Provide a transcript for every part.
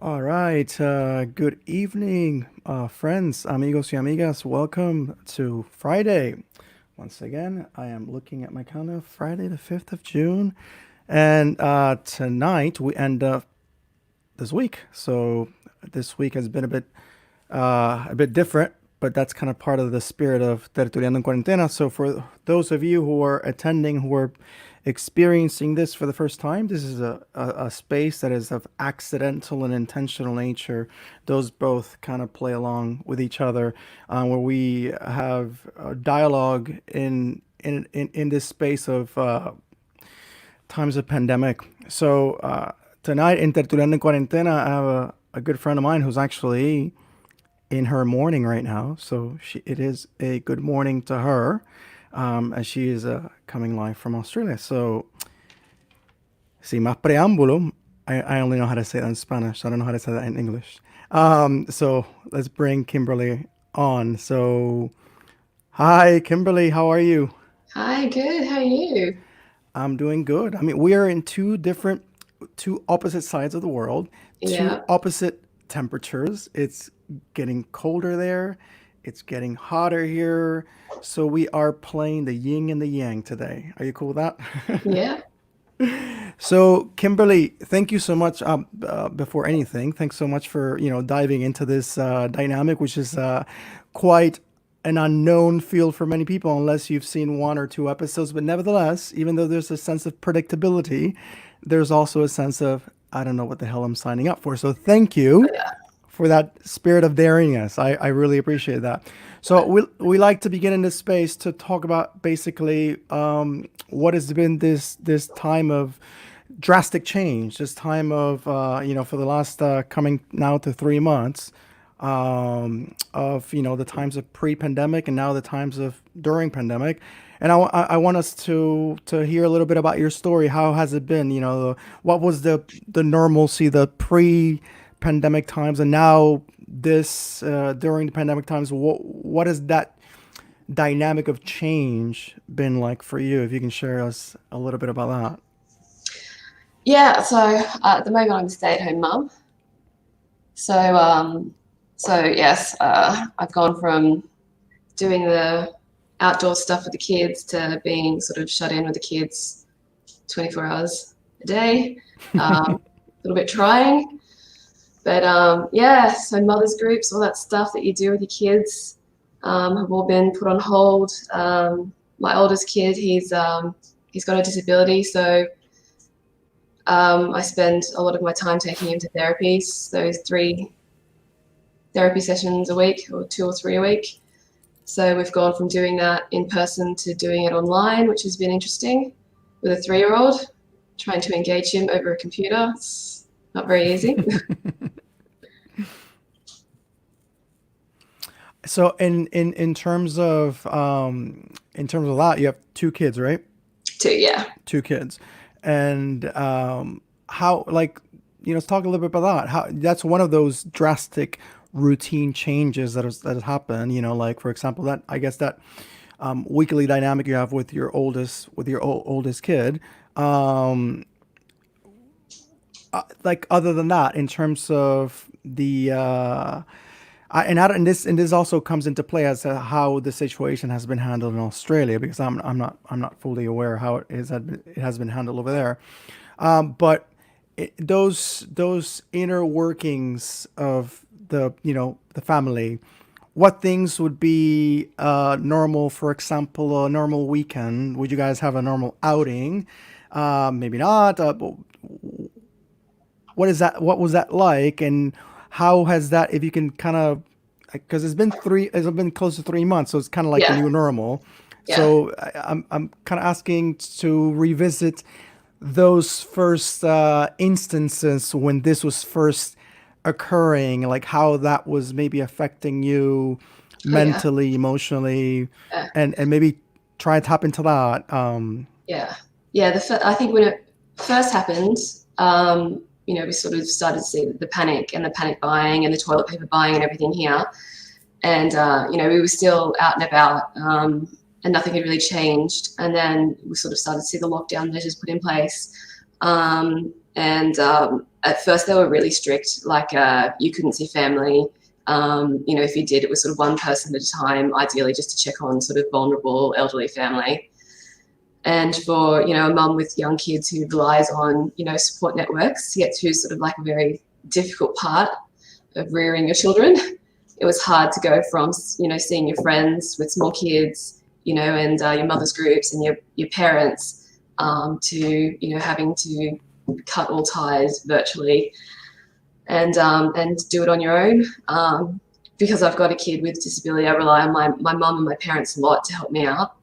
All right. Good evening, friends, amigos y amigas. Welcome to Friday. Once again, I am looking at my calendar, Friday the 5th of June. And tonight we end this week. So this week has been a bit different, but that's kind of part of the spirit of Tertuliando en Cuarentena. So for those of you who are attending, who are experiencing this for the first time, this is a space that is of accidental and intentional nature. Those both kind of play along with each other, where we have dialogue in this space of times of pandemic. So tonight in Tertuliando en Cuarentena, I have a good friend of mine who's actually in her morning right now. So it is a good morning to her, as she is coming live from Australia. So, sin más preámbulo, I only know how to say that in Spanish. I don't know how to say that in English. So let's bring Kimberly on. So, hi, Kimberly, how are you? Hi, good. How are you? I'm doing good. I mean, we are in two opposite sides of the world, two Yeah. opposite temperatures. It's getting colder there, it's getting hotter here. So we are playing the yin and the yang today. Are you cool with that? Yeah. So, Kimberly, thank you so much. Before anything, thanks so much for diving into this dynamic, which is quite an unknown field for many people, unless you've seen one or two episodes. But nevertheless, even though there's a sense of predictability, there's also a sense of I don't know what the hell I'm signing up for. So, thank you Yeah. for that spirit of daringness. I really appreciate that. So we like to begin in this space to talk about basically what has been this time of drastic change, this time of for the last coming now to 3 months of the times of pre-pandemic and now the times of during pandemic. And I want us to hear a little bit about your story. How has it been? What was the normalcy, the pre-pandemic times, and now this during the pandemic times. What has that dynamic of change been like for you? If you can share us a little bit about that. Yeah. So at the moment, I'm a stay-at-home mum. So yes, I've gone from doing the outdoor stuff with the kids to being sort of shut in with the kids 24 hours a day. A little bit trying, but yeah. So mothers groups, all that stuff that you do with your kids, have all been put on hold. My oldest kid, he's got a disability, so I spend a lot of my time taking him to therapies, those 3 therapy sessions a week, or 2 or 3 a week. So we've gone from doing that in person to doing it online, which has been interesting with a 3-year-old, trying to engage him over a computer. It's not very easy. So in terms of that, you have two kids, right? Too, yeah. Two kids, and how like let's talk a little bit about that. How that's one of those drastic routine changes that has happened. Like for example, that I guess that weekly dynamic you have with your oldest kid. Um, like other than that, in terms of the and this also comes into play as to how the situation has been handled in Australia, because I'm not fully aware how it has been handled over there. But those inner workings of the family, what things would be normal? For example, a normal weekend. Would you guys have a normal outing? Maybe not. What is that? What was that like? And how has that? If you can kind of, because it's been close to 3 months, so it's kind of like the Yeah. new normal. Yeah. So I'm kind of asking to revisit those first instances when this was first occurring, like how that was maybe affecting you Oh, yeah. mentally, emotionally, Yeah. and maybe try and tap into that. Yeah. Yeah. I think when it first happened, we sort of started to see the panic and the panic buying and the toilet paper buying and everything here. And we were still out and about, and nothing had really changed. And then we sort of started to see the lockdown measures put in place. And at first they were really strict, like you couldn't see family. If you did, it was sort of one person at a time, ideally just to check on sort of vulnerable elderly family. And for, a mum with young kids who relies on, support networks to get through sort of like a very difficult part of rearing your children, it was hard to go from, seeing your friends with small kids, and your mother's groups and your parents, to, having to cut all ties virtually and do it on your own. Because I've got a kid with disability, I rely on my mum and my parents a lot to help me out.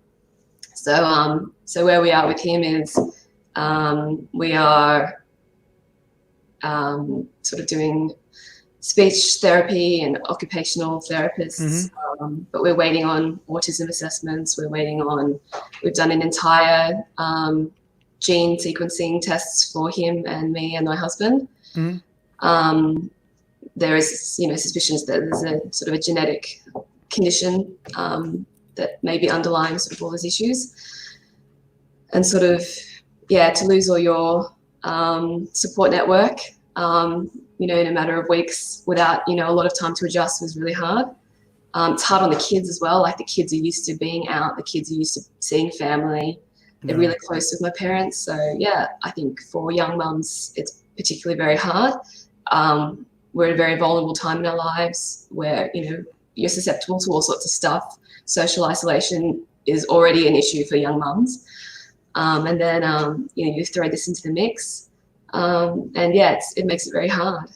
So where we are with him is we are sort of doing speech therapy and occupational therapists, but we're waiting on autism assessments. We've done an entire gene sequencing tests for him and me and my husband. There is, suspicions that there's a sort of a genetic condition that may be underlying sort of all those issues. And sort of, to lose all your support network, in a matter of weeks without, a lot of time to adjust was really hard. It's hard on the kids as well. Like the kids are used to being out. The kids are used to seeing family. They're really close with my parents. So, I think for young mums, it's particularly very hard. We're at a very vulnerable time in our lives where, you're susceptible to all sorts of stuff. Social isolation is already an issue for young mums. And then, you throw this into the mix. It makes it very hard.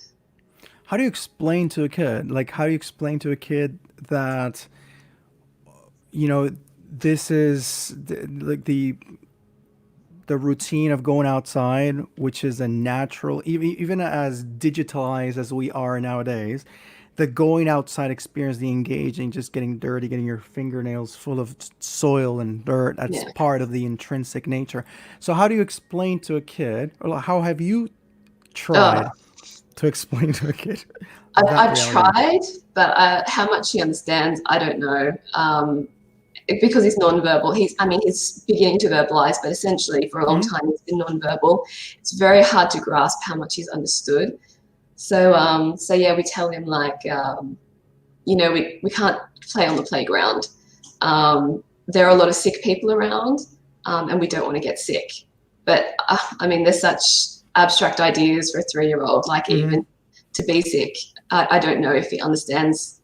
How do you explain to a kid? Like, how do you explain to a kid that, you know, this is like the routine of going outside, which is a natural, even as digitalized as we are nowadays, the going outside experience, the engaging, just getting dirty, getting your fingernails full of soil and dirt, that's Yeah. part of the intrinsic nature. So, how do you explain to a kid, or how have you Oh, tried to explain to a kid that I've reality? tried, but how much he understands, I don't know. Because he's nonverbal, he's beginning to verbalize, but essentially for a long Hmm. time he's been nonverbal. It's very hard to grasp how much he's understood. So we tell him like, we can't play on the playground. There are a lot of sick people around, and we don't want to get sick. But there's such abstract ideas for a 3-year-old, like Hmm. even to be sick. I don't know if he understands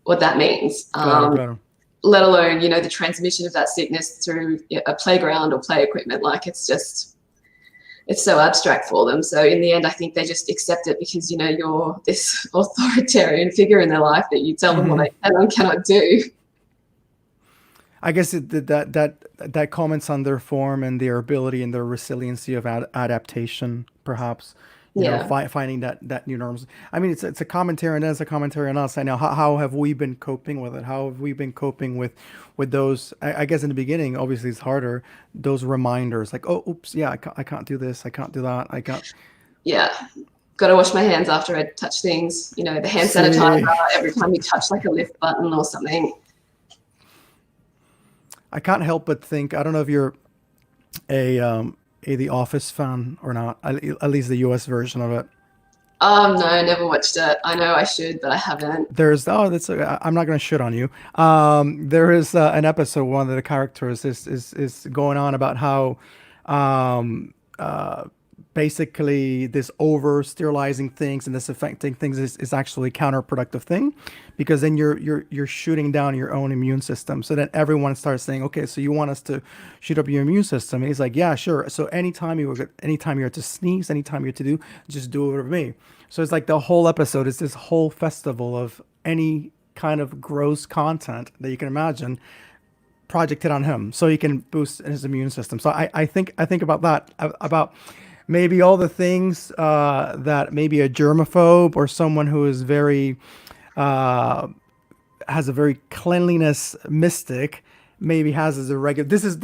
what that means. Claro, claro. Let alone, the transmission of that sickness through a playground or play equipment. Like it's so abstract for them. So in the end, I think they just accept it because, you're this authoritarian figure in their life that you tell them what Hmm. they can and cannot do. I guess that comments on their form and their ability and their resiliency of adaptation, perhaps. Yeah. Finding that new norms. I mean, it's a commentary, and it's a commentary on us. I know how have we been coping with it? How have we been coping with those? I guess in the beginning, obviously, it's harder. Those reminders, like, oh, oops, yeah, I can't do this, I can't do that, I can't. Yeah. Got to wash my hands after I touch things, the hand sanitizer See, every time you touch like a lift button or something. I can't help but think. I don't know if you're a The Office fan or not. At least the U.S. version of it. No, I never watched it. I know I should, but I haven't. There's that's I'm not gonna shit on you. There is an episode one of the characters is going on about how um, uh, basically this over sterilizing things and this affecting things is actually a counterproductive thing because then you're shooting down your own immune system. So then everyone starts saying, okay, so you want us to shoot up your immune system? And he's like, yeah, sure. So anytime you're to sneeze, anytime you're to do, just do it with me. So it's like the whole episode is this whole festival of any kind of gross content that you can imagine projected on him so he can boost his immune system. So I think about that, about maybe all the things that maybe a germaphobe or someone who is very uh, has a very cleanliness mystic maybe has as a regular. This is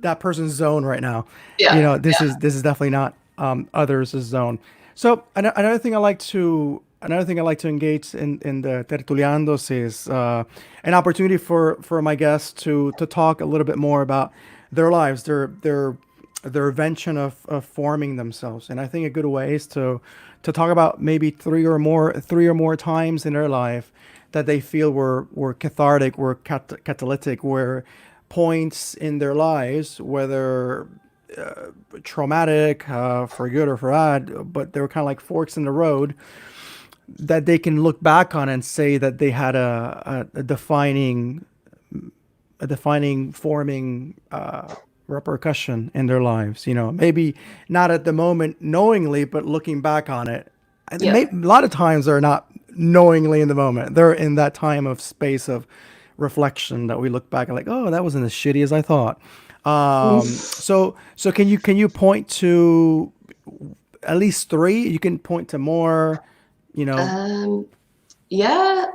that person's zone right now. Yeah. This is definitely not others' zone. So another thing I like to engage in the tertuliandos is an opportunity for my guests to talk a little bit more about their lives, their their invention of forming themselves. And I think a good way is to talk about maybe three or more times in their life that they feel were cathartic, were catalytic, were points in their lives, whether traumatic, for good or for bad, but they were kind of like forks in the road that they can look back on and say that they had a defining forming repercussion in their lives. You know, maybe not at the moment knowingly, but looking back on it, and Yeah. a lot of times they're not knowingly in the moment. They're in that time of space of reflection that we look back and like, oh, that wasn't as shitty as I thought. So can you point to at least three? You can point to more. You know. Um, yeah.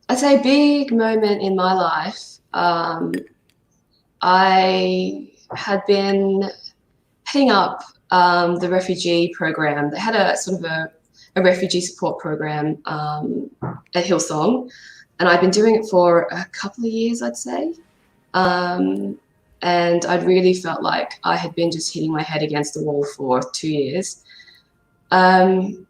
I'd say a big moment in my life. I had been heading up the refugee program. They had a sort of a refugee support program at Hillsong, and I'd been doing it for a couple of years, I'd say. Um, and I'd really felt like I had been just hitting my head against the wall for 2 years. And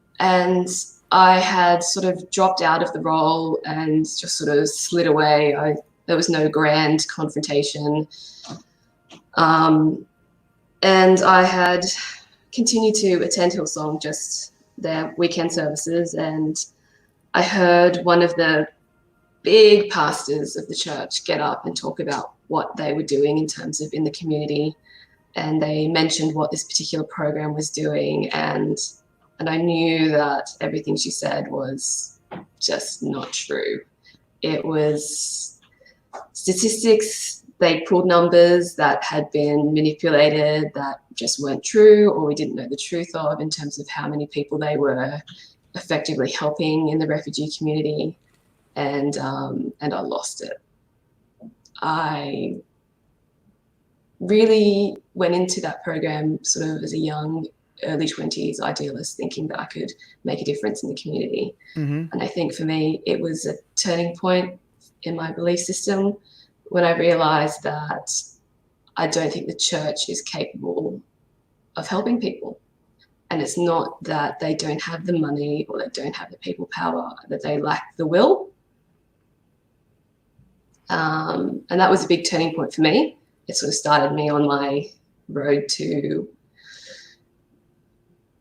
I had sort of dropped out of the role and just sort of slid away. There was no grand confrontation. And I had continued to attend Hillsong, just their weekend services. And I heard one of the big pastors of the church get up and talk about what they were doing in terms of in the community. And they mentioned what this particular program was doing. And I knew that everything she said was just not true. It was statistics. They pulled numbers that had been manipulated, that just weren't true, or we didn't know the truth of in terms of how many people they were effectively helping in the refugee community. And I lost it. I really went into that program sort of as a young, early 20s idealist, thinking that I could make a difference in the community. Mm-hmm. And I think for me, it was a turning point in my belief system when I realized that I don't think the church is capable of helping people. And it's not that they don't have the money or they don't have the people power, that they lack the will. And that was a big turning point for me. It sort of started me on my road to,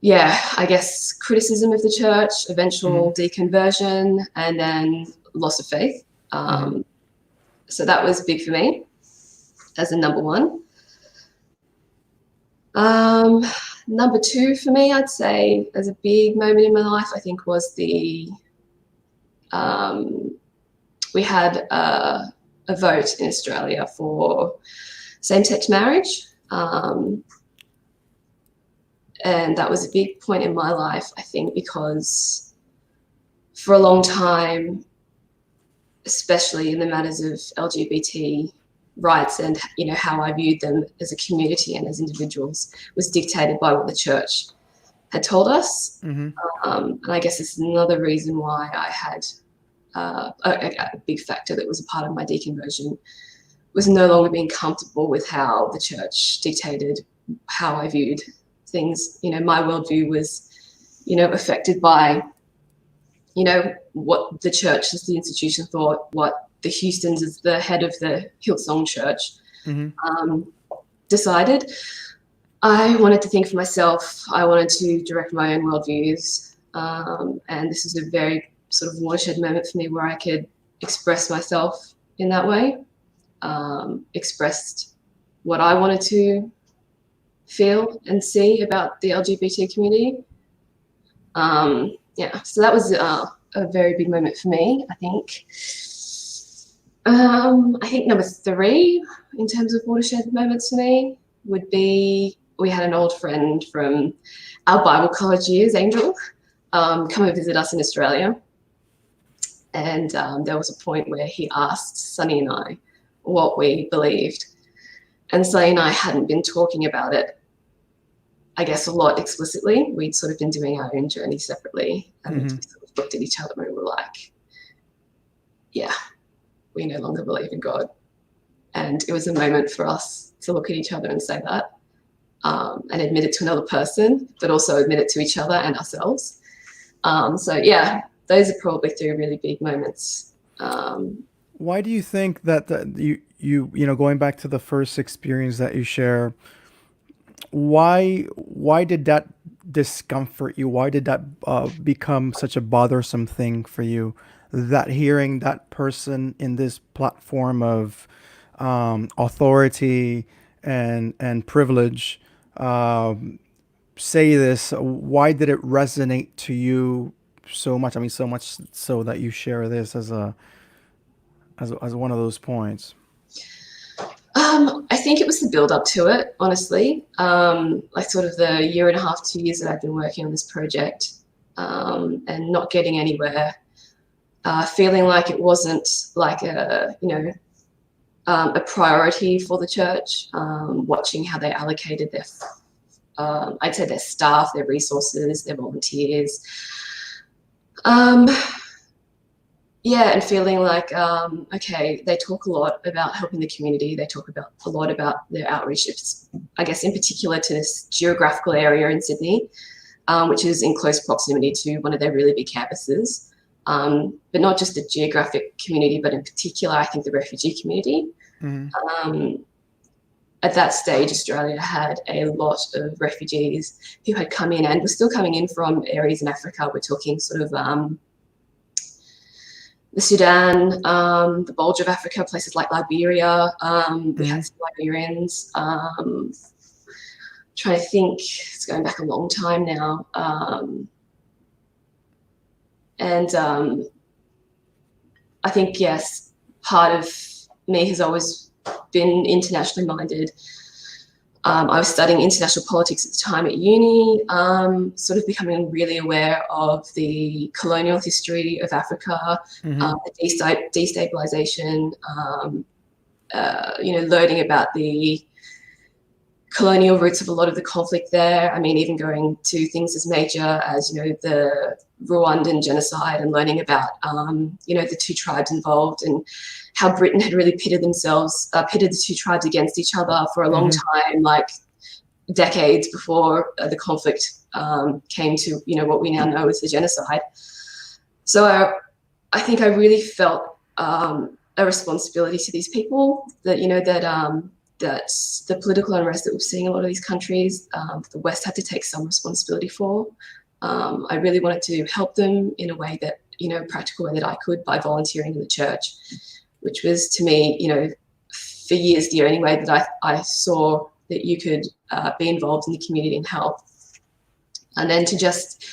I guess, criticism of the church, eventual deconversion, and then loss of faith. So that was big for me as a number one. Number two for me, I'd say, as a big moment in my life, I think was we had a vote in Australia for same-sex marriage. And that was a big point in my life, I think, because for a long time, especially in the matters of LGBT rights and, you know, how I viewed them as a community and as individuals, was dictated by what the church had told us. And I guess it's another reason why I had a big factor that was a part of my deconversion, was no longer being comfortable with how the church dictated how I viewed things. You know, my worldview was, you know, affected by, you know, what the church as the institution thought, what the Houstons as the head of the Hillsong Church decided. I wanted to think for myself. I wanted to direct my own worldviews. And this is a very sort of watershed moment for me where I could express myself in that way, expressed what I wanted to feel and see about the LGBT community. So that was a very big moment for me, I think. I think number three, in terms of watershed moments for me, would be we had an old friend from our Bible college years, Angel, come and visit us in Australia. And there was a point where he asked Sonny and I what we believed. And Sonny and I hadn't been talking about it, I guess, a lot explicitly. We'd sort of been doing our own journey separately. And we sort of looked at each other and we were like, yeah, we no longer believe in God. And it was a moment for us to look at each other and say that, and admit it to another person, but also admit it to each other and ourselves. So yeah, those are probably three really big moments. Why do you think that going back to the first experience that you share, why did that discomfort you? Why did that become such a bothersome thing for you? That hearing that person in this platform of authority and privilege say this, why did it resonate to you so much? I mean, so much so that you share this as as one of those points. I think it was the build up to it, honestly. Like sort of the year and a half, 2 years that I've been working on this project, and not getting anywhere, feeling like it wasn't like a priority for the church. Watching how they allocated their, I'd say their staff, their resources, their volunteers. Um, yeah, and feeling like, okay, they talk a lot about helping the community. They talk about a lot about their outreach, I guess in particular to this geographical area in Sydney, which is in close proximity to one of their really big campuses. But not just the geographic community, but in particular, I think the refugee community. Hmm. Um, at that stage, Australia had a lot of refugees who had come in and were still coming in from areas in Africa. We're talking sort of the Sudan, the Bulge of Africa, places like Liberia. We Hmm. had some Liberians. Trying to think, it's going back a long time now. And I think, yes, part of me has always been internationally minded. I was studying international politics at the time at uni, sort of becoming really aware of the colonial history of Africa, Hmm. the destabilization, learning about the colonial roots of a lot of the conflict there. I mean, even going to things as major as, the Rwandan genocide and learning about, the two tribes involved and how Britain had really pitted the two tribes against each other for a long Hmm. time, like decades before the conflict came to, what we now know as the genocide. So I think I really felt a responsibility to these people that, that the political unrest that we're seeing in a lot of these countries, the West had to take some responsibility for. I really wanted to help them in a way that, practical way that I could by volunteering in the church, which was to me, for years the only way that I saw that you could be involved in the community and help. And then to just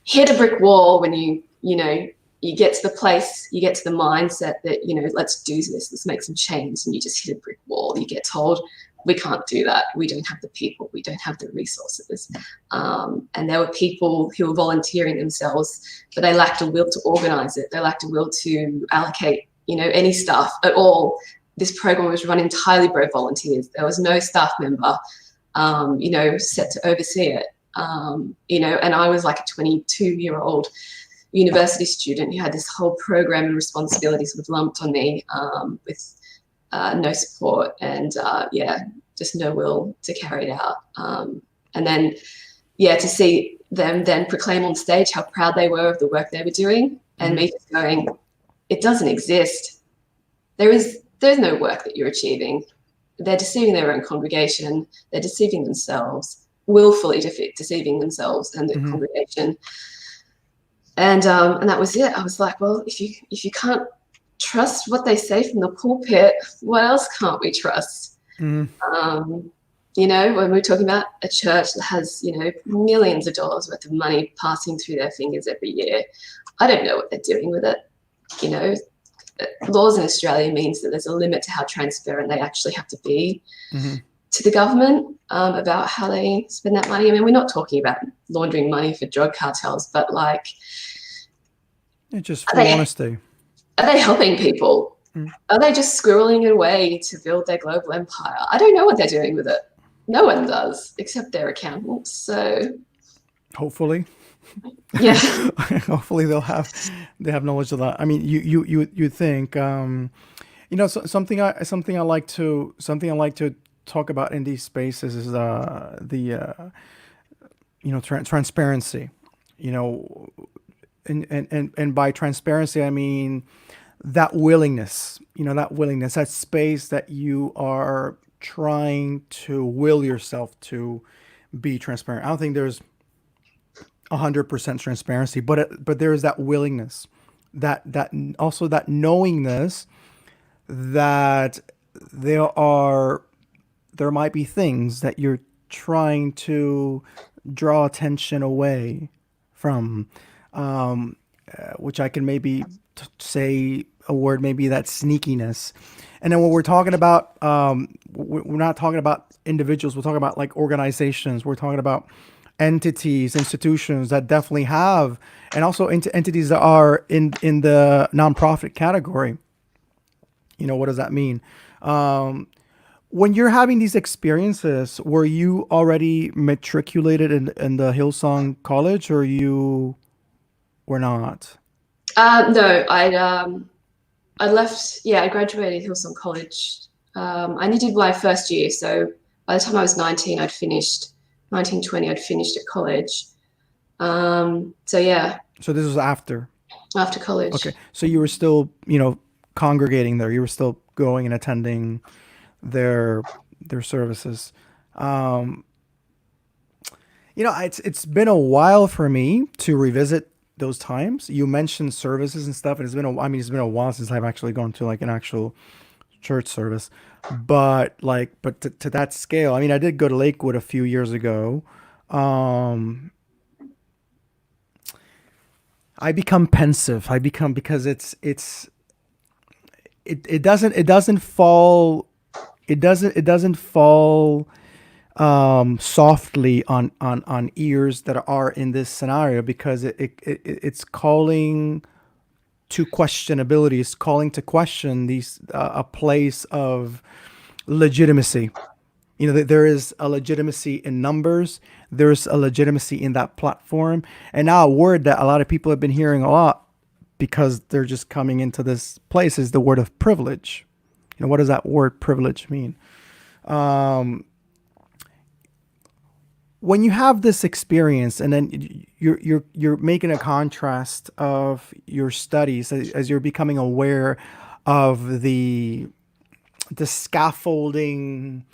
hit a brick wall when you get to the place, you get to the mindset that, let's do this, let's make some change, and you just hit a brick wall. You get told, we can't do that. We don't have the people. We don't have the resources. And there were people who were volunteering themselves, but they lacked a will to organize it. They lacked a will to allocate, any staff at all. This program was run entirely by volunteers. There was no staff member, set to oversee it. And I was like a 22-year-old university student who had this whole program and responsibility sort of lumped on me, with no support and just no will to carry it out. And then, to see them then proclaim on stage how proud they were of the work they were doing, and Hmm. me just going, it doesn't exist. There's no work that you're achieving. They're deceiving their own congregation. They're deceiving themselves, willfully deceiving themselves and the Hmm. congregation. And that was it. I was like, well, if you can't trust what they say from the pulpit, what else can't we trust? Hmm. Um, when we're talking about a church that has, millions of dollars worth of money passing through their fingers every year, I don't know what they're doing with it. Laws in Australia means that there's a limit to how transparent they actually have to be Hmm. to the government about how they spend that money. I mean, we're not talking about laundering money for drug cartels, but like, It's just are full they honesty. are they helping people? Mm. Are they just squirreling it away to build their global empire? I don't know what they're doing with it. No one does, except their accountants. So Hopefully. yeah, Hopefully they have knowledge of that. I mean, you think Something I like to talk about in these spaces is the transparency. You know, and by transparency I mean that willingness. That willingness, that space that you are trying to will yourself to be transparent. I don't think there's 100% transparency, but there is that willingness, that also that knowingness that there are there might be things that you're trying to draw attention away from, which I can maybe say a word, maybe that sneakiness. And then when we're talking about, we're not talking about individuals, we're talking about like organizations, we're talking about entities, institutions that definitely have, and also entities that are in the nonprofit category. What does that mean? When you're having these experiences, were you already matriculated in the Hillsong College, or you were not? No, I left. Yeah, I graduated Hillsong College. I only did my first year, so by the time I was 19, I'd finished 19, 20. I'd finished at college. So yeah, So this was after. after Okay. college. So you were still, congregating there. You were still going and attending their their services. Um, it's been a while for me to revisit those times. You mentioned services and stuff, and it's been a while since I've actually gone to like an actual church service. But to that scale, I mean, I did go to Lakewood a few years ago. Um, I become pensive. I become because it doesn't fall it doesn't fall softly on ears that are in this scenario, because it's calling to questionability. It's calling to question these a place of legitimacy. There is a legitimacy in numbers. There's a legitimacy in that platform. And now a word that a lot of people have been hearing a lot, because they're just coming into this place, is the word of privilege. What does that word privilege mean? Um, when you have this experience, and then you're making a contrast of your studies, as you're becoming aware of the scaffolding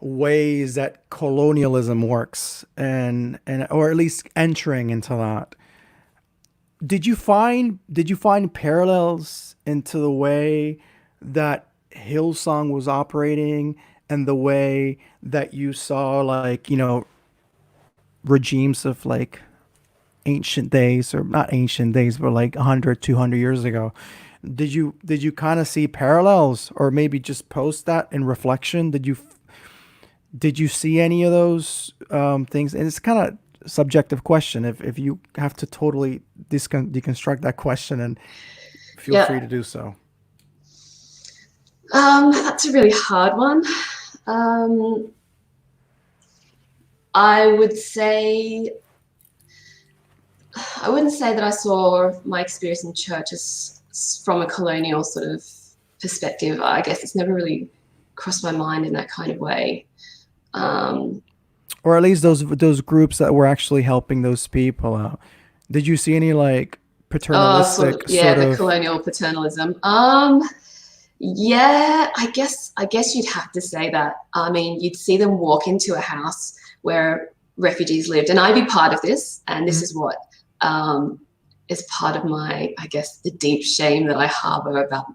ways that colonialism works, and or at least entering into that, did you find parallels into the way that Hillsong was operating, and the way that you saw, like, regimes of like ancient days, or not ancient days, but like 100, 200 years ago? Did you kind of see parallels, or maybe just post that in reflection? Did you see any of those things? And it's kind of subjective question. If you have to totally deconstruct that question, and feel free Yeah, to do so. that's a really hard one. Um, I would say I wouldn't say that I saw my experience in church as from a colonial sort of perspective. I guess it's never really crossed my mind in that kind of way. Um, Or at least those groups that were actually helping those people out. Did you see any like sort of, paternalistic yeah, sort the of? colonial paternalism. Yeah, I guess you'd have to say that. I mean, you'd see them walk into a house where refugees lived, and I'd be part of this, and this Mhm. is what um, is part of my, I guess, the deep shame that I harbor about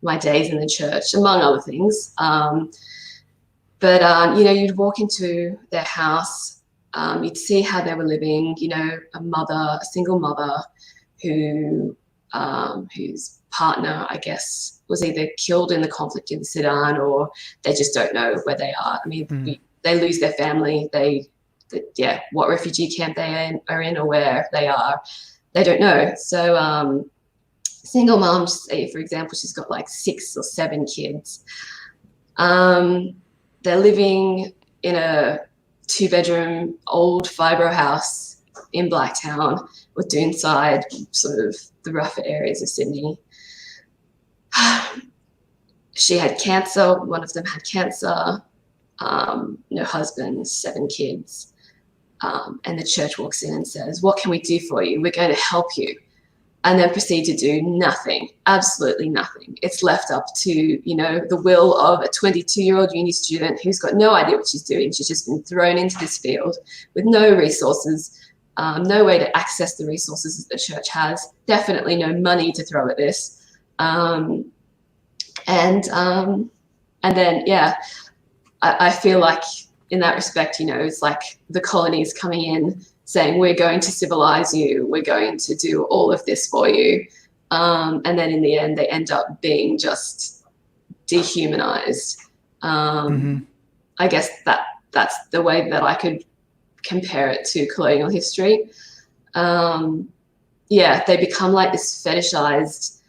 my days in the church, among other things. But you'd walk into their house, you'd see how they were living. A single mother whose partner, I guess, was either killed in the conflict in Sudan, or they just don't know where they are. I mean, Mhm. they lose their family. Yeah, what refugee camp are in, or where they are, they don't know. So, single mom, say for example, she's got like 6 or 7 kids. Um, they're living in a 2-bedroom old fibro house in Blacktown, or Doonside, sort of the rougher areas of Sydney. she had cancer. One of them had cancer. No husband, 7 kids. And the church walks in and says, "What can we do for you? We're going to help you." And then proceed to do nothing, absolutely nothing. It's left up to, the will of a 22-year-old uni student who's got no idea what she's doing. She's just been thrown into this field with no resources, no way to access the resources that the church has, definitely no money to throw at this. And then, yeah, I feel like in that respect, it's like the colonies coming in saying, "We're going to civilize you, we're going to do all of this for you." And then in the end, they end up being just dehumanized. Mm-hmm. I guess that's the way that I could compare it to colonial history. Yeah, they become like this fetishized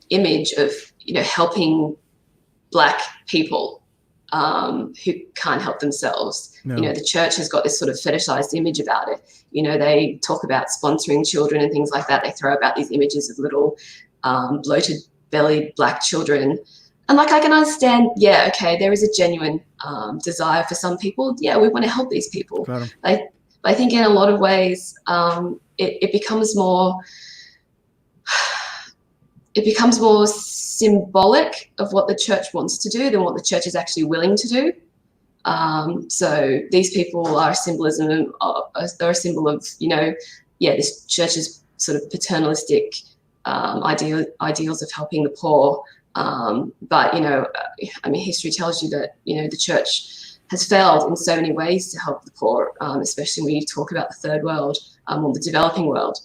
image of, helping Black people who can't help themselves. No. The church has got this sort of fetishized image about it. They talk about sponsoring children and things like that. They throw about these images of little bloated bellied Black children. And like, I can understand, yeah, okay, there is a genuine desire for some people. Yeah, we want to help these people. Claro. But I think in a lot of ways, it becomes more symbolic of what the church wants to do than what the church is actually willing to do. So these people are a symbol of, this church's sort of paternalistic ideals of helping the poor. But, history tells you that, the church has failed in so many ways to help the poor, especially when you talk about the third world or the developing world.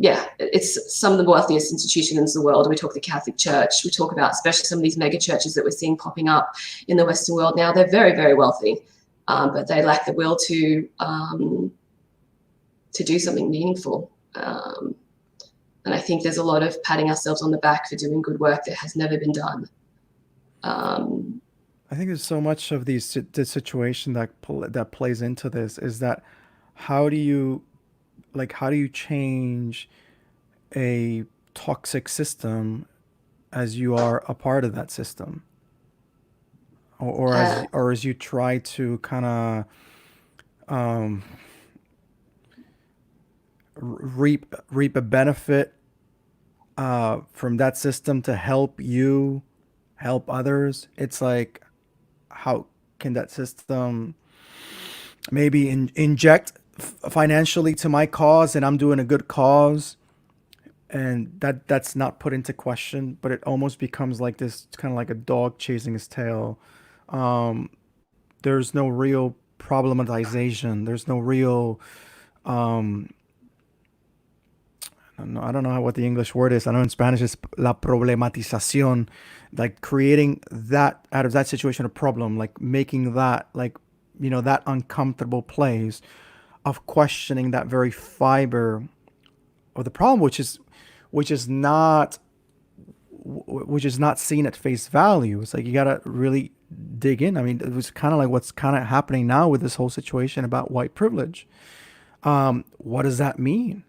It's some of the wealthiest institutions in the world. We talk the Catholic Church. We talk about especially some of these mega churches that we're seeing popping up in the Western world now. They're very, very wealthy, but they lack the will to do something meaningful. And I think there's a lot of patting ourselves on the back for doing good work that has never been done. I think there's so much of the situation that plays into this is that how do you change a toxic system as you are a part of that system, or as you try to kind of um, reap a benefit from that system to help you help others. It's like, how can that system maybe inject financially to my cause, and I'm doing a good cause, and that's not put into question, but it almost becomes like this, kind of like a dog chasing his tail. um there's no real problematization. There's no real um I don't know what the English word is. I know in Spanish it's la problematización, like creating that out of that situation a problem, like making that, like, that uncomfortable place of questioning that very fiber of the problem, which is not which is not seen at face value. It's like you gotta really dig in. I mean, it was kind of like what's kind of happening now with this whole situation about white privilege. What does that mean?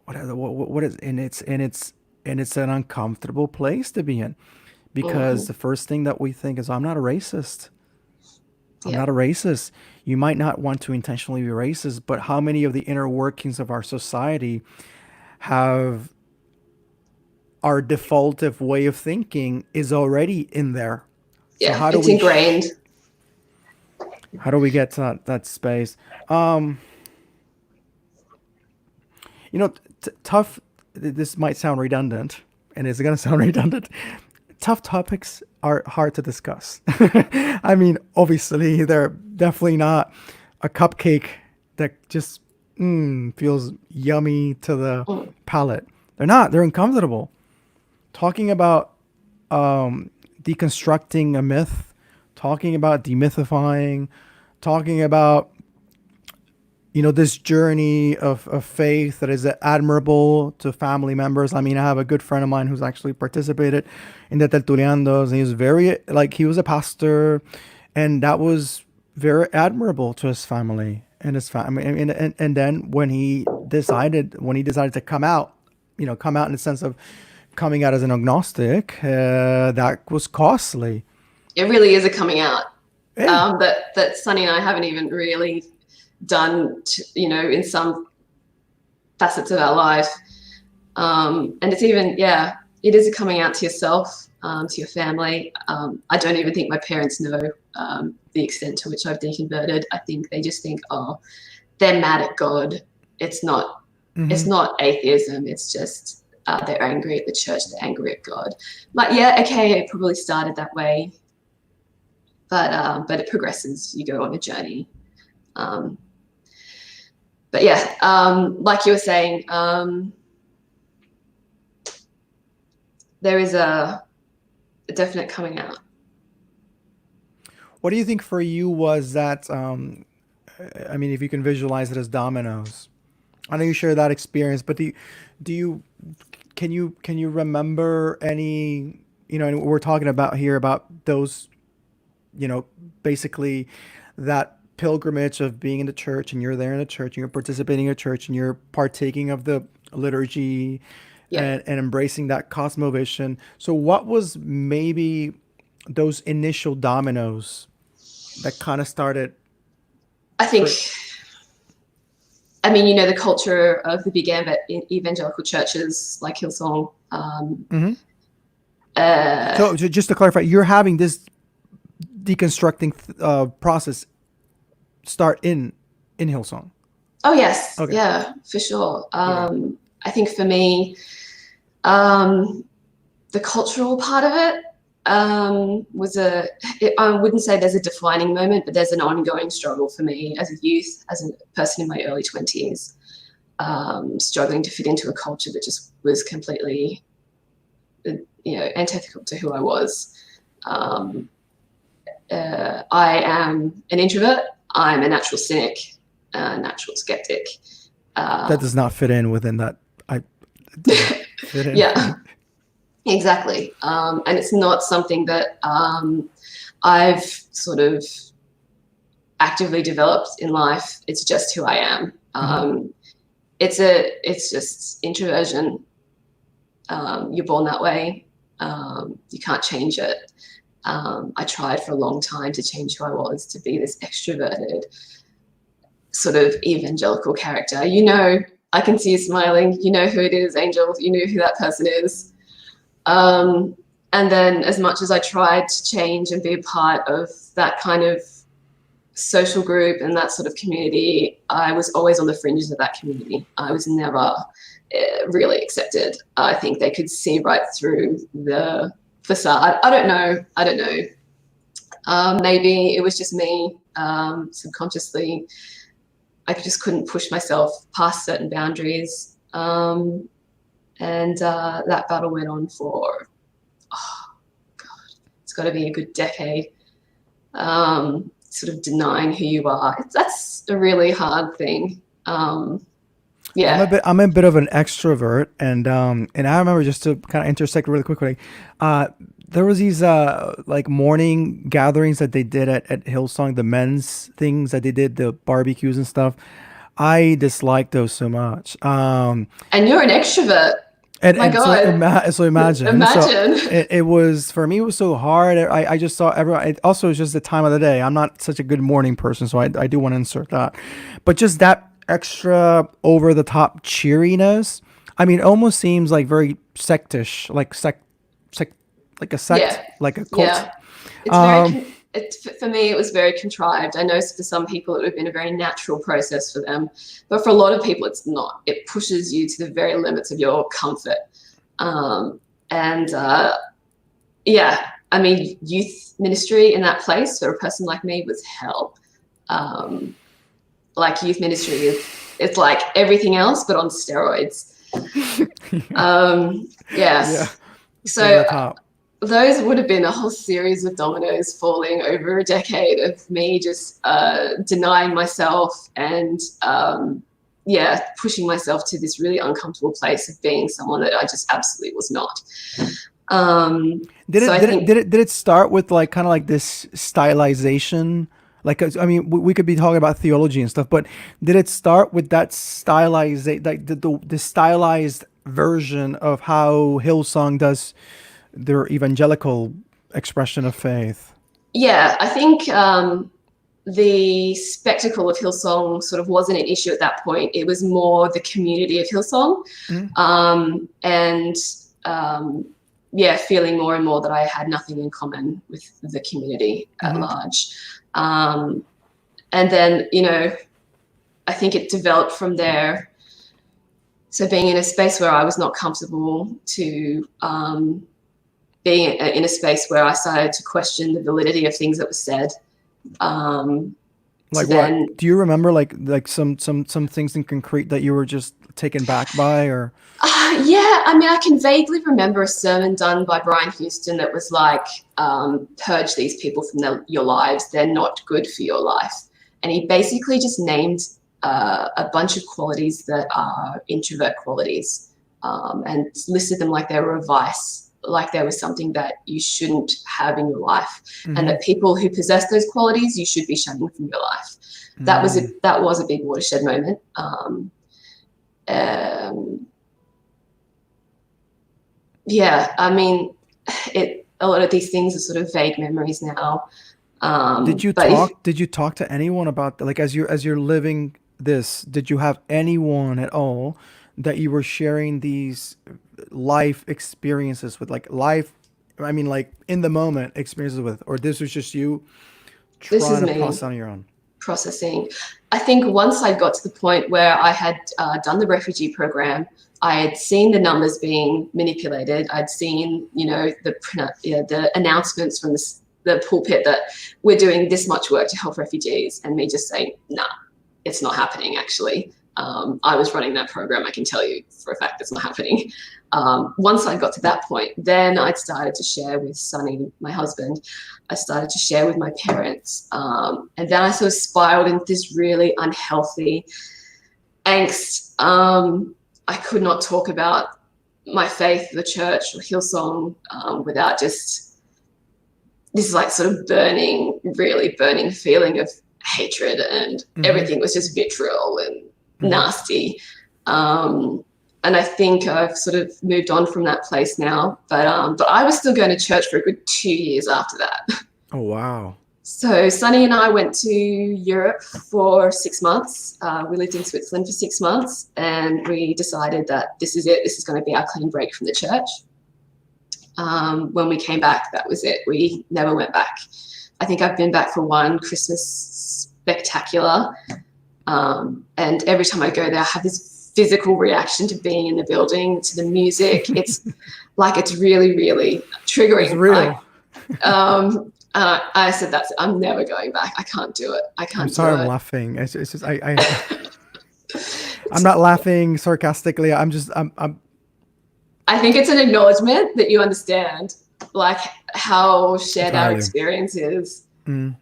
What is, and it's an uncomfortable place to be in, because the first thing that we think is, I'm not a racist. I'm Yeah. not a racist. You might not want to intentionally be racist, but how many of the inner workings of our society have our defaultive way of thinking is already in there? So Yeah, it's ingrained. how do we get to that space? Um, tough. This might sound redundant, and it's gonna sound redundant. Tough topics are hard to discuss. I mean, obviously, they're definitely not a cupcake that just feels yummy to the Mm. palate. They're not. They're uncomfortable. Talking about deconstructing a myth, talking about demythifying, talking about this journey of faith that is admirable to family members. I mean, I have a good friend of mine who's actually participated in the Tertuliandos, and he was he was a pastor, and that was very admirable to his family and his family. And then when he decided to come out in the sense of coming out as an agnostic, that was costly. It really is a coming out Yeah. that Sunny and I haven't even really done, in some facets of our life. And it's even, yeah, it is a coming out to yourself, to your family. I don't even think my parents know the extent to which I've deconverted. I think they just think, oh, they're mad at God. It's not, it's Hmm. not atheism. It's just they're angry at the church. They're angry at God. But yeah, okay, it probably started that way, but it progresses. You go on a journey. Um, but yeah, like you were saying, there is a definite coming out. What do you think for you was that? I mean, if you can visualize it as dominoes, I know you share that experience, but do you can you remember any? And we're talking about here about those, basically that pilgrimage of being in the church, and you're there in the church and you're participating in a church and you're partaking of the liturgy, Yeah, and embracing that cosmovision. So what was maybe those initial dominoes that kind of started I think. for. I mean, the culture of the big evangelical churches like Hillsong. Mhm. Uh, So just to clarify, you're having this deconstructing process start in Hillsong. oh yes, Okay. yeah, for sure. Okay. I think for me, um, the cultural part of it was I wouldn't say there's a defining moment, but there's an ongoing struggle for me as a youth, as a person in my early 20s, struggling to fit into a culture that just was completely, antithetical to who I was. Um, I am an introvert. I'm a natural cynic, a natural skeptic. That Uh, does not fit in within that. I does not fit yeah, in. exactly. And it's not something that I've sort of actively developed in life. It's just who I am. Hmm. It's just introversion. You're born that way. You can't change it. I tried for a long time to change who I was, to be this extroverted sort of evangelical character. I can see you smiling. You know who it is, Angel. You know who that person is. Um, and then, as much as I tried to change and be a part of that kind of social group and that sort of community, I was always on the fringes of that community. I was never really accepted. I think they could see right through the facade. I don't know. I don't know. Maybe it was just me, subconsciously. I just couldn't push myself past certain boundaries. And that battle went on for, oh, God, it's got to be a good decade. Sort of denying who you are. That's a really hard thing. Yeah, I'm a bit of an extrovert, and I remember, just to kind of intersect really quickly, uh, there was these like morning gatherings that they did at Hillsong, the men's things that they did, the barbecues and stuff. I disliked those so much. and you're an extrovert. My And so God, so imagine. So imagine. it was, for me, it was so hard. I just saw everyone. It also was just the time of the day. I'm not such a good morning person, so I do want to insert that. But just that extra over the top cheeriness. I mean, it almost seems like very sectish, sect, like a sect, Yeah, like a cult. yeah. It's very. Um, For me, it was very contrived. I know for some people it would have been a very natural process for them, but for a lot of people, it's not. It pushes you to the very limits of your comfort. And yeah, I mean, youth ministry in that place for a person like me was hell. Um, like youth ministry it's like everything else, but on steroids. yeah, Yes. it's over the So top. those would have been a whole series of dominoes falling over a decade of me just denying myself and yeah, pushing myself to this really uncomfortable place of being someone that I just absolutely was not. Did So it I did it think, did it did it start with like kind of like this stylization? Like, I mean, we could be talking about theology and stuff, but did it start with that stylized, like the stylized version of how Hillsong does their evangelical expression of faith. Yeah, I think the spectacle of Hillsong sort of wasn't an issue at that point. It was more the community of Hillsong, Mm, and yeah, feeling more and more that I had nothing in common with the community at mm-hmm, large. And then, I think it developed from there. So being in a space where I was not comfortable to being in a space where I started to question the validity of things that were said. To like what? then, Do you remember like some things in concrete that you were just taken back by, or yeah, I mean, I can vaguely remember a sermon done by Brian Houston that was like, purge these people from your lives. They're not good for your life. And he basically just named a bunch of qualities that are introvert qualities, and listed them like they were a vice, like there was something that you shouldn't have in your life, and mm-hmm, that people who possess those qualities you should be shunning from your life. That was a big watershed moment. Um, yeah, I mean, a lot of these things are sort of vague memories now. But if did you talk to anyone about, like, as you're living this, did you have anyone at all that you were sharing these life experiences with, like life, I mean, like in the moment experiences with, or this was just you This trying is to process me on your own? processing. I think once I got to the point where I had done the refugee program, I had seen the numbers being manipulated. I'd seen, the announcements from the pulpit that we're doing this much work to help refugees, and me just saying, nah, it's not happening, actually. I was running that program. I can tell you for a fact it's not happening. Once I got to that point, then I started to share with Sonny, my husband. I started to share with my parents. And then I sort of spiraled into this really unhealthy angst. I could not talk about my faith, the church, or Hillsong without just this like sort of burning, really burning feeling of hatred, and Mm-hmm. everything was just vitriol and Mm-hmm. nasty. And I think I've sort of moved on from that place now. But I was still going to church for a good 2 years after that. Oh wow. So Sunny and I went to Europe for 6 months. We lived in Switzerland for 6 months, and we decided that this is it. This is going to be our clean break from the church. When we came back, that was it. We never went back. I think I've been back for one Christmas spectacular. And every time I go there, I have this physical reaction to being in the building, to the music. It's like, it's really, really It's triggering. real. I said, that's it. I'm never going back. I can't do it. I I'm can't sorry do I'm it. laughing. It's just I'm not laughing sarcastically. I'm I think it's an acknowledgement that you understand, like, how shared our entirely. experience is. Mm.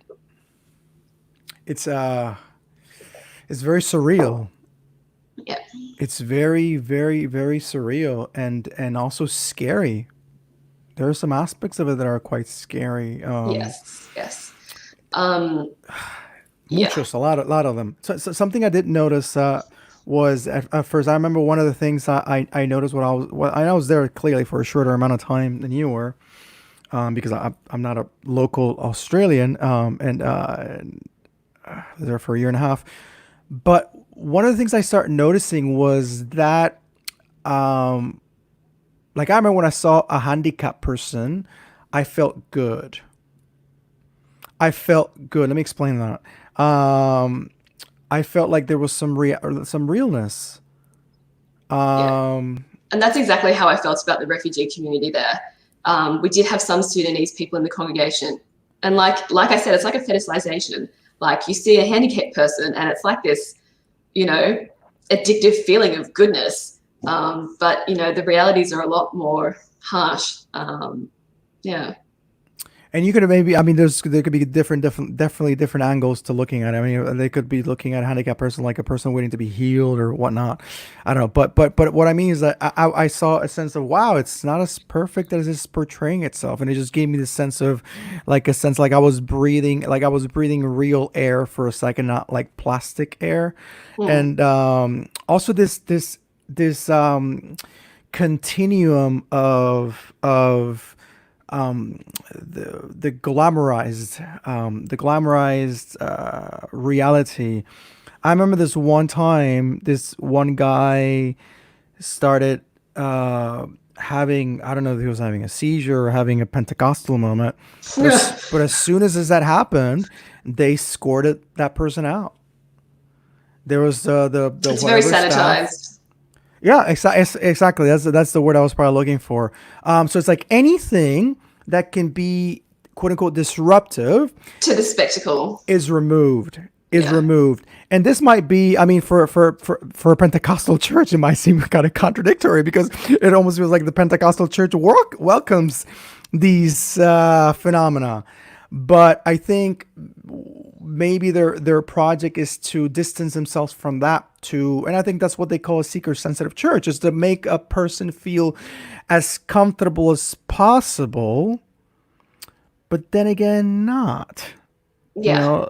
It's it's very surreal. Yeah. It's very, very, very surreal, and also scary. There are some aspects of it that are quite scary. Yes. Yes. Um, yeah. Muchos, lot of them. So something I didn't notice was at first. I remember one of the things I noticed when I was there clearly for a shorter amount of time than you were, because I'm not a local Australian, and was there for a year and a half. But one of the things I started noticing was that, um, like, I remember when I saw a handicapped person, I felt good. I felt good. Let me explain that. Um, I felt like there was some realness. Yeah. Um, And that's exactly how I felt about the refugee community there. We did have some Sudanese people in the congregation, and like I said, it's like a fetishization. Like, you see a handicapped person, and it's like this, you know, addictive feeling of goodness. But the realities are a lot more harsh. Yeah, and you could have maybe, I mean, there could be definitely different angles to looking at it. I mean, they could be looking at a handicapped person like a person waiting to be healed or whatnot. I don't know, but what I mean is that I saw a sense of, wow, it's not as perfect as it's portraying itself, and it just gave me this sense of, like, a sense like I was breathing real air for a second, not like plastic air, mm, and also this continuum of the glamorized reality. I remember this one time, this one guy started having, I don't know if he was having a seizure or having a Pentecostal moment, but as soon as that happened, they escorted that person out. There was the It's very whatever staff. sanitized Yeah, exactly. That's the word I was probably looking for. So it's like anything that can be quote unquote disruptive to the spectacle. is removed. Is Yeah. removed. And this might be, I mean, for a Pentecostal church, it might seem kind of contradictory because it almost feels like the Pentecostal church welcomes these phenomena. But I think maybe their project is to distance themselves from that to, and I think that's what they call a seeker sensitive church, is to make a person feel as comfortable as possible, but then again not, you Yeah. know.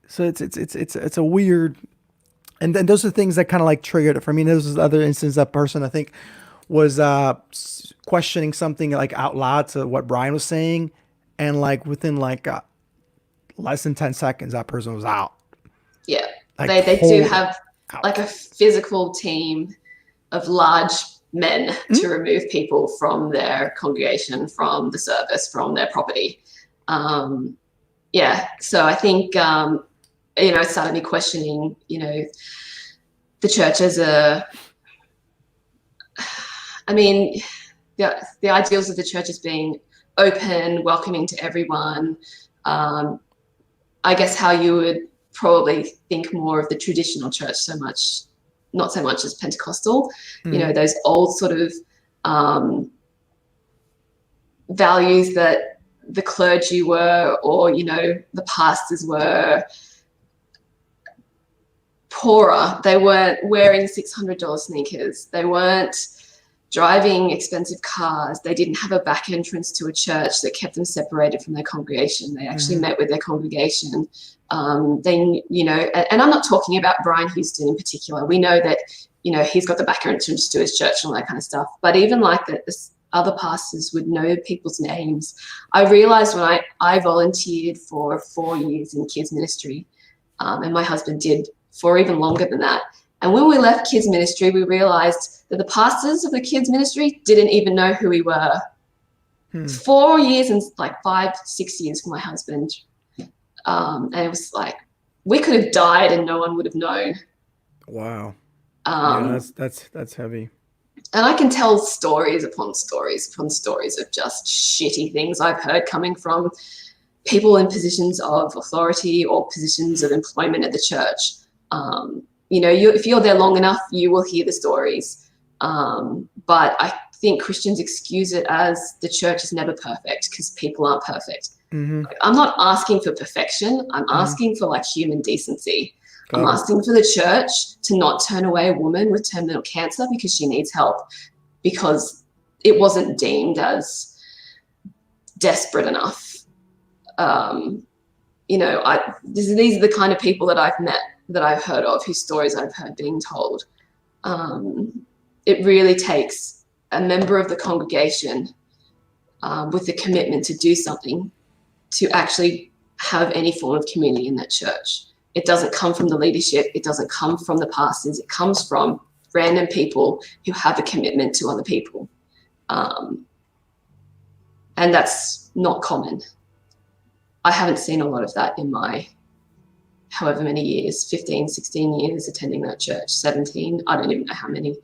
So it's a weird, and then those are things that kind of like triggered it for me. And those was the other instance, that person I think was questioning something like out loud to what Brian was saying, and like within like less than 10 seconds, that person was out, Yeah. like They do totally have like out. a physical team of large men to Mm-hmm. remove people from their congregation, from the service, from their property. Um, yeah. So I think, it started me questioning, the church as I mean, the ideals of the church as being open, welcoming to everyone. Um, I guess how you would probably think more of the traditional church, not so much as Pentecostal, Mm-hmm. those old sort of um, values that the clergy were, or, the pastors were poorer. They weren't wearing $600 sneakers. They weren't driving expensive cars. They didn't have a back entrance to a church that kept them separated from their congregation. They actually Mm-hmm. met with their congregation. And I'm not talking about Brian Houston in particular. We know that, he's got the back entrance to his church and all that kind of stuff. But even like that, this other pastors would know people's names. I realized when I volunteered for 4 years in kids ministry, and my husband did for even longer than that. And when we left kids ministry, we realized that the pastors of the kids ministry didn't even know who we were. Hmm. 4 years and like 5, 6 years for my husband. And it was like, we could have died and no one would have known. Wow. Yeah, Um, that's heavy. and I can tell stories upon stories upon stories of just shitty things I've heard coming from people in positions of authority or positions of employment at the church. If you're there long enough, you will hear the stories. But I think Christians excuse it as the church is never perfect because people aren't perfect. Mm-hmm. Like, I'm not asking for perfection. I'm Mm-hmm. asking for like human decency. I'm Got it. asking for the church to not turn away a woman with terminal cancer because she needs help, because it wasn't deemed as desperate enough. Um, these are the kind of people that I've met, that I've heard of, whose stories I've heard being told. It really takes a member of the congregation with the commitment to do something to actually have any form of community in that church. It doesn't come from the leadership. It doesn't come from the pastors. It comes from random people who have a commitment to other people. And that's not common. I haven't seen a lot of that in my however many years, 15, 16 years attending that church, 17, I don't even know how many.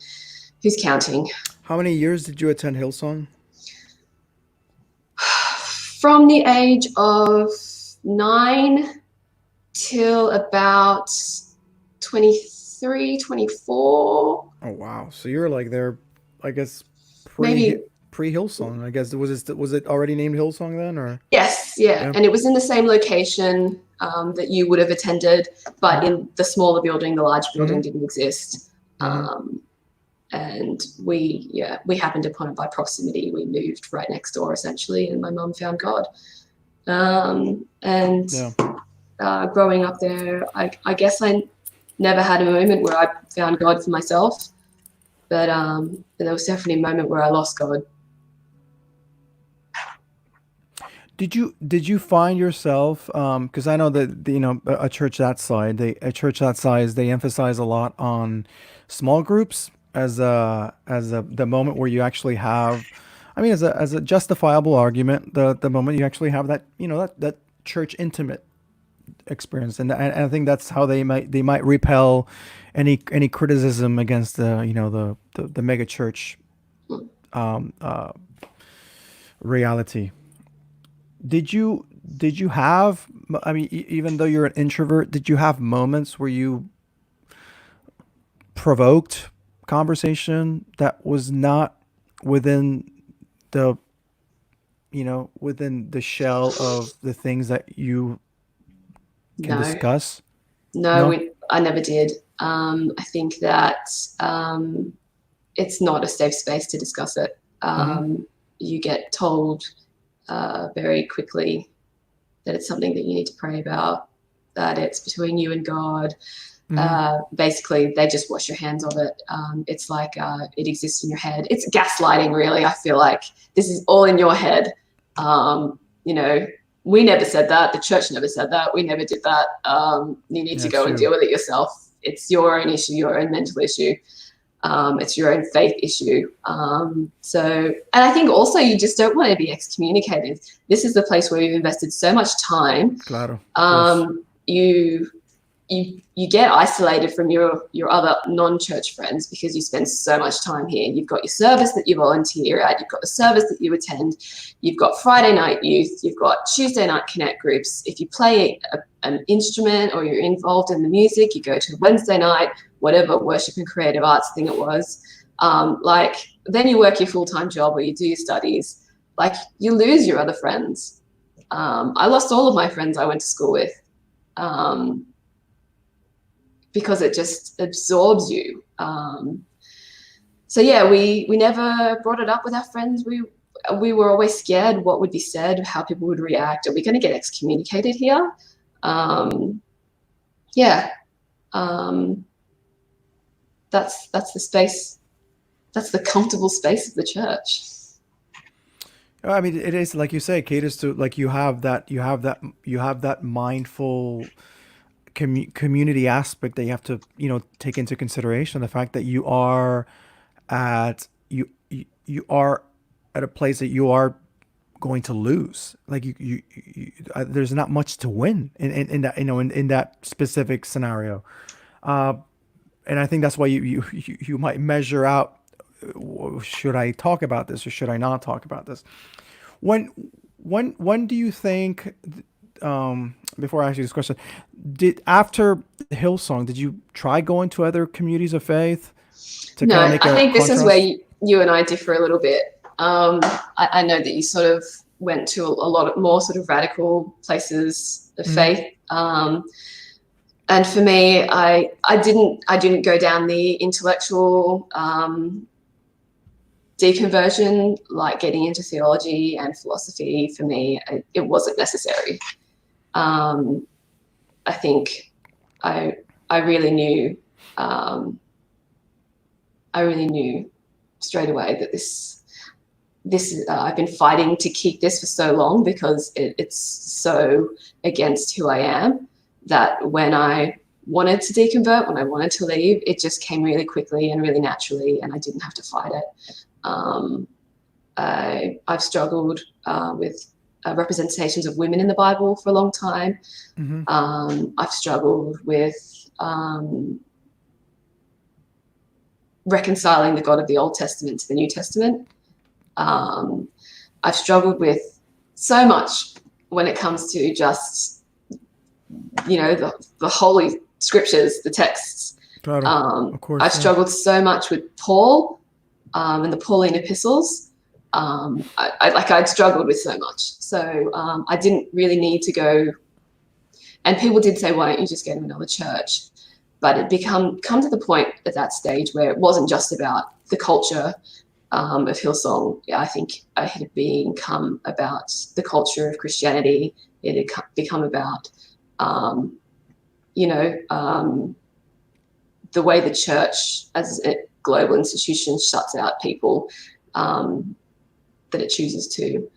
Who's counting? How many years did you attend Hillsong? From the age of 9 till about 23, 24, Oh wow. So you're like there, I guess maybe. pre Hillsong. I guess was it already named Hillsong then, or Yes, yeah. yeah? And it was in the same location that you would have attended, but Mm-hmm. in the smaller building. The large Mm-hmm. building didn't exist. Mm-hmm. And we happened upon it by proximity. We moved right next door essentially, and my mum found God. And Yeah. growing up there, I guess I never had a moment where I found God for myself. but there was definitely a moment where I lost God. Did you find yourself, because I know that a church that size, they emphasize a lot on small groups as the moment where you actually have, I mean, as a justifiable argument, the moment you actually have that, that church intimate experience, and I think that's how they might repel any criticism against the mega church um, uh, reality. Did you have, I mean, even though you're an introvert, did you have moments where you provoked conversation that was not within the within the shell of the things that you can No, discuss? no, No. I never did. I think that um, it's not a safe space to discuss it. Mm-hmm. You get told very quickly that it's something that you need to pray about, that it's between you and God. Mm-hmm. Basically, they just wash your hands of it. It's like it exists in your head. It's gaslighting, really. I feel like this is all in your head. You know, we never said that. The church never said that. We never did that. You need Yeah, to it's go and true. deal with it yourself. It's your own issue, your own mental issue. It's your own faith issue. And I think also you just don't want to be excommunicated. This is the place where you've invested so much time. Claro, of course. You you get isolated from your other non-church friends because you spend so much time here. You've got your service that you volunteer at, you've got the service that you attend, you've got Friday night youth, you've got Tuesday night connect groups. If you play an instrument or you're involved in the music, you go to Wednesday night, whatever worship and creative arts thing it was. Then you work your full-time job or you do your studies. Like, you lose your other friends. I lost all of my friends I went to school with. Because it just absorbs you. So yeah, we never brought it up with our friends. We were always scared what would be said, how people would react. Are we going to get excommunicated here? Yeah, um, that's the space. That's the comfortable space of the church. I mean, it is like you say, caters to, like, you have that mindful community aspect that you have to take into consideration, the fact that you are at a place that you are going to lose. Like, there's not much to win in that, in that specific scenario. uh and I think that's why you might measure out, should I talk about this or should I not talk about this? when when do you think, before I ask you this question, did after Hillsong, did you try going to other communities of faith to kind of No, make I a think this is where contrast? you and I differ a little bit. I know that you sort of went to a lot of more sort of radical places of Hmm. faith. And for me, I didn't go down the intellectual deconversion, like getting into theology and philosophy. For me, it wasn't necessary. Um, I think I I really knew um, I really knew straight away that this I've been fighting to keep this for so long because it's so against who I am, that when I wanted to deconvert, when I wanted to leave, it just came really quickly and really naturally, and I didn't have to fight it. Um, I've struggled with representations of women in the Bible for a long time. Hmm. I've struggled with um, reconciling the God of the Old Testament to the New Testament. Um, I've struggled with so much when it comes to just, the holy scriptures, the texts. Claro, of I've course, yeah. struggled so much with Paul and the Pauline epistles. I'd struggled with so much. So I didn't really need to go. And people did say, why don't you just go to another church? But it come to the point at that stage where it wasn't just about the culture of Hillsong. I think it had become about the culture of Christianity. It had become about, um, you know, um, the way the church, as it global institution shuts out people that it chooses to.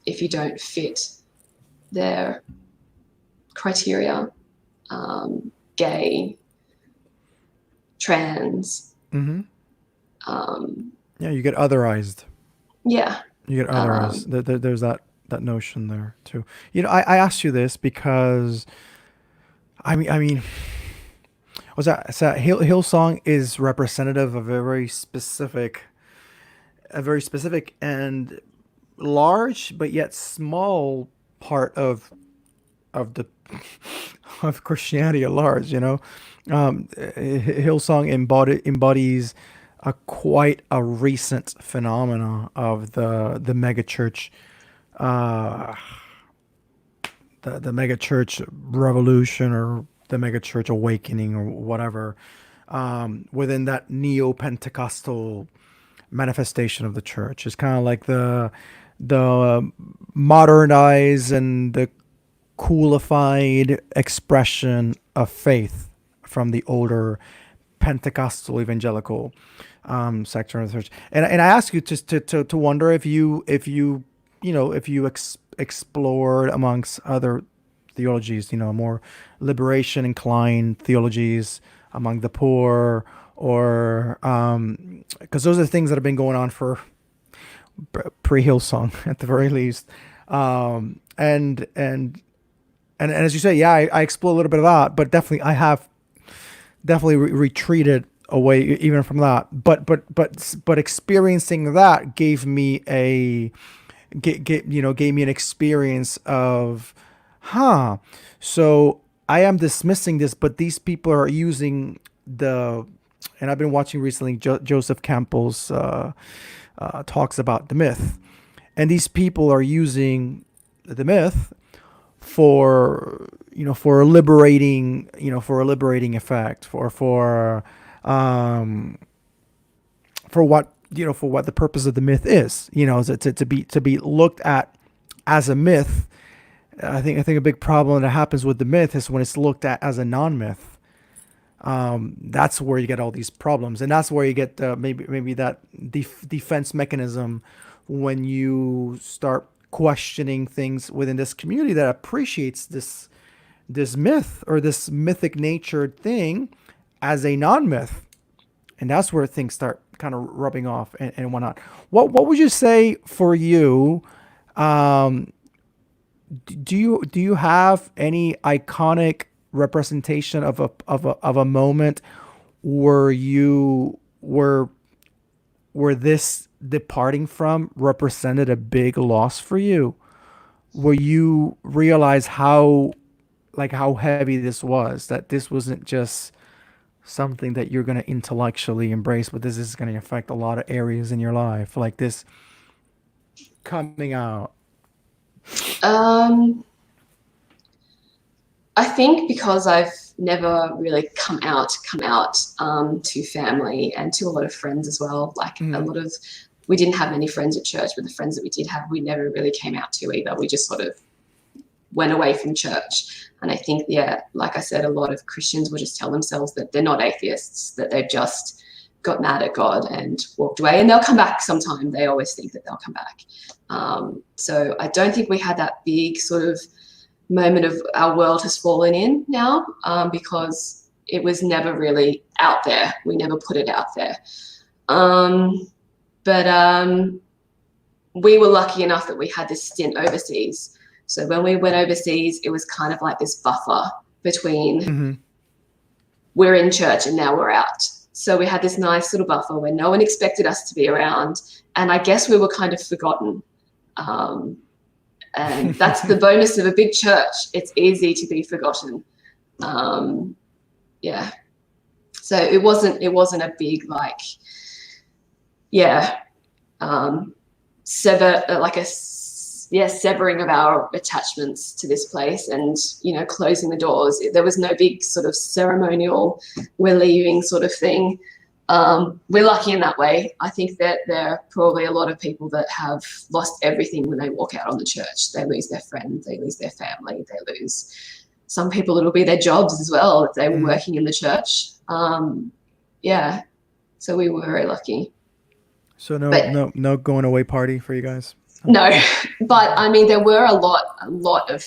If you don't fit their criteria, gay, trans. Yeah, you get otherized. Yeah. You get otherized. There's that notion there too. I asked you this because I mean, was that so Hillsong is representative of a very specific and large but yet small part of the of Christianity at large. Hillsong embodies quite a recent phenomena of the megachurch, uh, the megachurch revolution, or the megachurch awakening, or whatever, within that neo-Pentecostal manifestation of the church. It's kind of like the modernized and the coolified expression of faith from the older Pentecostal evangelical sector of the church. And I ask you just to wonder if you explored amongst other theologies, more liberation inclined theologies among the poor, or because those are the things that have been going on for pre-Hillsong at the very least. And as you say, yeah, I explore a little bit of that, but definitely I have definitely retreated away even from that. But experiencing that gave me gave me an experience of, so I am dismissing this, but these people are using and I've been watching recently Joseph Campbell's talks about the myth, and these people are using the myth for a liberating effect, for what the purpose of the myth is, to be looked at as a myth. I think a big problem that happens with the myth is when it's looked at as a non-myth. That's where you get all these problems, and that's where you get maybe that defense mechanism when you start questioning things within this community that appreciates this myth or this mythic natured thing as a non-myth, and that's where things start kind of rubbing off and whatnot. What would you say for you? Do you have any iconic representation of a moment where this departing from represented a big loss for you, where you realize how heavy this was, that this wasn't just something that you're going to intellectually embrace, but this is going to affect a lot of areas in your life, like this coming out? I think because I've never really come out to family and to a lot of friends as well. Like we didn't have many friends at church, but the friends that we did have, we never really came out to either. We just sort of went away from church. And I think, like I said, a lot of Christians will just tell themselves that they're not atheists, that they've just got mad at God and walked away, and they'll come back sometime. They always think that they'll come back. So I don't think we had that big sort of moment of our world has fallen in now, because it was never really out there. We never put it out there. But we were lucky enough that we had this stint overseas. So when we went overseas, it was kind of like this buffer between we're in church and now we're out. So we had this nice little buffer where no one expected us to be around. And I guess we were kind of forgotten. And that's the bonus of a big church. It's easy to be forgotten. Yeah. So it wasn't a big severing of our attachments to this place and, closing the doors. There was no big sort of ceremonial, we're leaving sort of thing. We're lucky in that way. I think that there are probably a lot of people that have lost everything when they walk out on the church. They lose their friends, they lose their family, they lose some people, it'll be their jobs as well if they were working in the church. Um, yeah, so we were very lucky. So But no going away party for you guys. No. no, but I mean, there were a lot of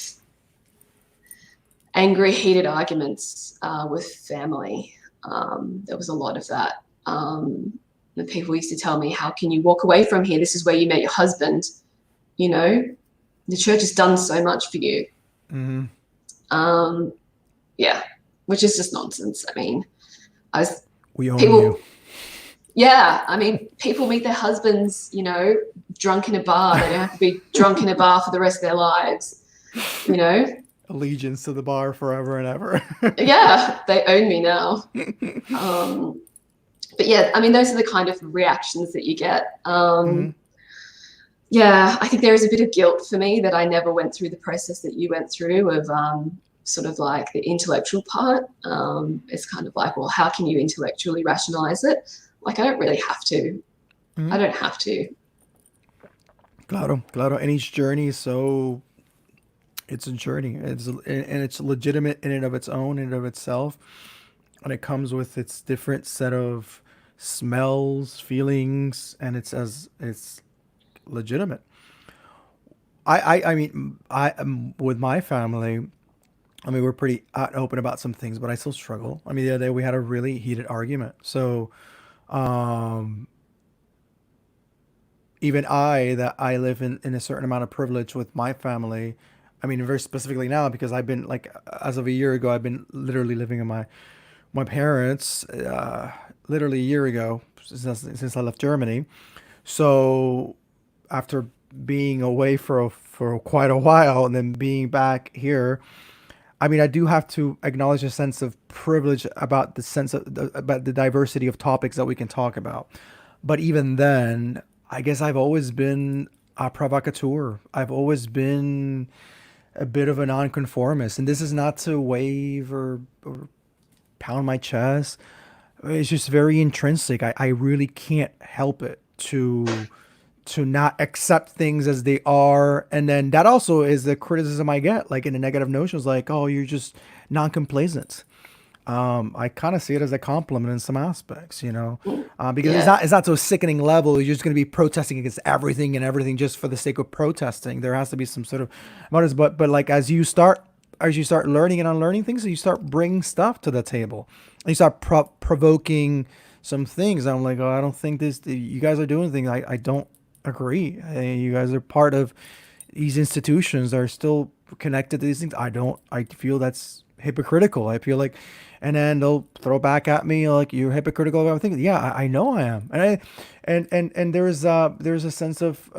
angry, heated arguments with family. There was a lot of that. The people used to tell me, "How can you walk away from here? This is where you met your husband. You know, the church has done so much for you." Mm-hmm. Um, yeah, which is just nonsense. I mean, I was We own you. people. Yeah, I mean, people meet their husbands, drunk in a bar. They don't have to be drunk in a bar for the rest of their lives, you know? Allegiance to the bar forever and ever. Yeah, they own me now. Um, but yeah, I mean, those are the kind of reactions that you get. Mm-hmm. Yeah, I think there is a bit of guilt for me that I never went through the process that you went through of sort of like the intellectual part. It's kind of like, well, how can you intellectually rationalize it? Like, I don't really have to. I Mm-hmm. don't have to. Claro, claro. And each journey is so it's a journey. And it's legitimate in and of its own, in and of itself. And it comes with its different set of smells, feelings, and it's legitimate. I mean, I with my family. I mean, we're pretty open about some things, but I still struggle. I mean, the other day we had a really heated argument. So, um, even that I live in a certain amount of privilege with my family. I mean, very specifically now because I've been like, as of a year ago, I've been literally living in my parents, literally a year ago since I left Germany. So after being away for quite a while and then being back here, I mean, I do have to acknowledge a sense of privilege about about the diversity of topics that we can talk about. But even then, I guess I've always been a provocateur. I've always been a bit of a nonconformist, and this is not to wave or pound my chest. It's just very intrinsic. I really can't help it to not accept things as they are. And then that also is the criticism I get, like in the negative notions, like, oh, you're just non-complacent. I kind of see it as a compliment in some aspects, because Yeah, it's not to a sickening level. You're just going to be protesting against everything and everything just for the sake of protesting. There has to be some sort of motives, but like as you start learning and unlearning things, you start bringing stuff to the table, and you start provoking some things. I'm like, oh, I don't think this. You guys are doing things. I don't agree. You guys are part of these institutions are still connected to these things. I don't. I feel that's hypocritical. I feel like, and then they'll throw back at me like you're hypocritical about everything. Yeah, I know I am, and there's a sense of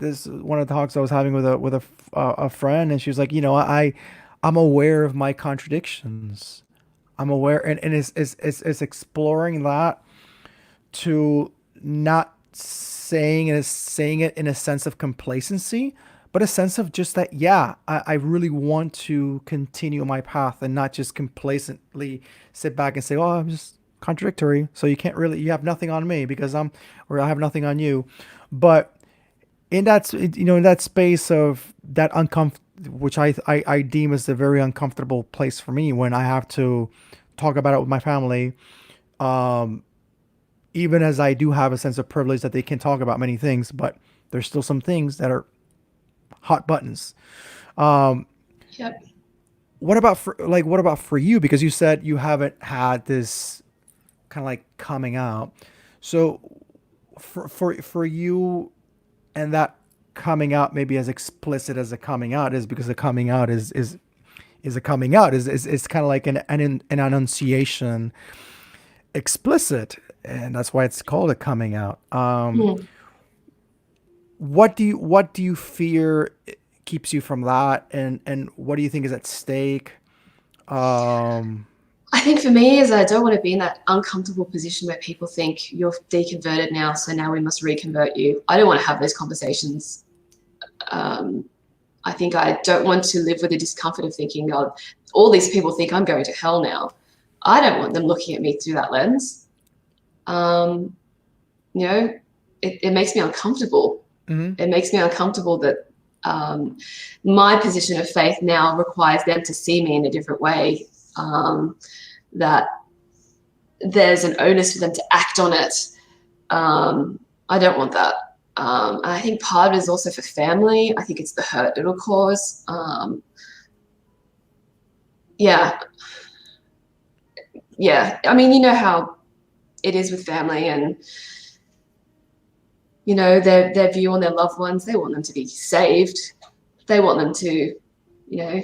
this is one of the talks I was having with a friend, and she was like, I'm aware of my contradictions. I'm aware, and it's exploring that to not saying it in a sense of complacency, but a sense of just that, yeah, I really want to continue my path and not just complacently sit back and say, oh, I'm just contradictory. So you have nothing on me because or I have nothing on you. But in that space of that which I deem as a very uncomfortable place for me when I have to talk about it with my family, um, even as I do have a sense of privilege that they can talk about many things, but there's still some things that are hot buttons. Um, yep. what about for you? Because you said you haven't had this kind of like coming out. So for you and that coming out maybe as explicit as a coming out is because the coming out is a coming out is kind of like an enunciation explicit, and that's why it's called a coming out. Mm. What do you fear keeps you from that, and what do you think is at stake? Um, I think for me is I don't want to be in that uncomfortable position where people think you're deconverted now, so now we must reconvert you. I don't want to have those conversations. Um, I think I don't want to live with the discomfort of thinking, oh, all these people think I'm going to hell now. I don't want them looking at me through that lens. Um, you know, it makes me uncomfortable. mhm. It makes me uncomfortable that um, my position of faith now requires them to see me in a different way. That there's an onus for them to act on it. I don't want that. And I think part of it is also for family. I think it's the hurt it'll cause. Yeah, yeah. I mean, you know how it is with family, and you know their view on their loved ones. They want them to be saved. They want them to, you know,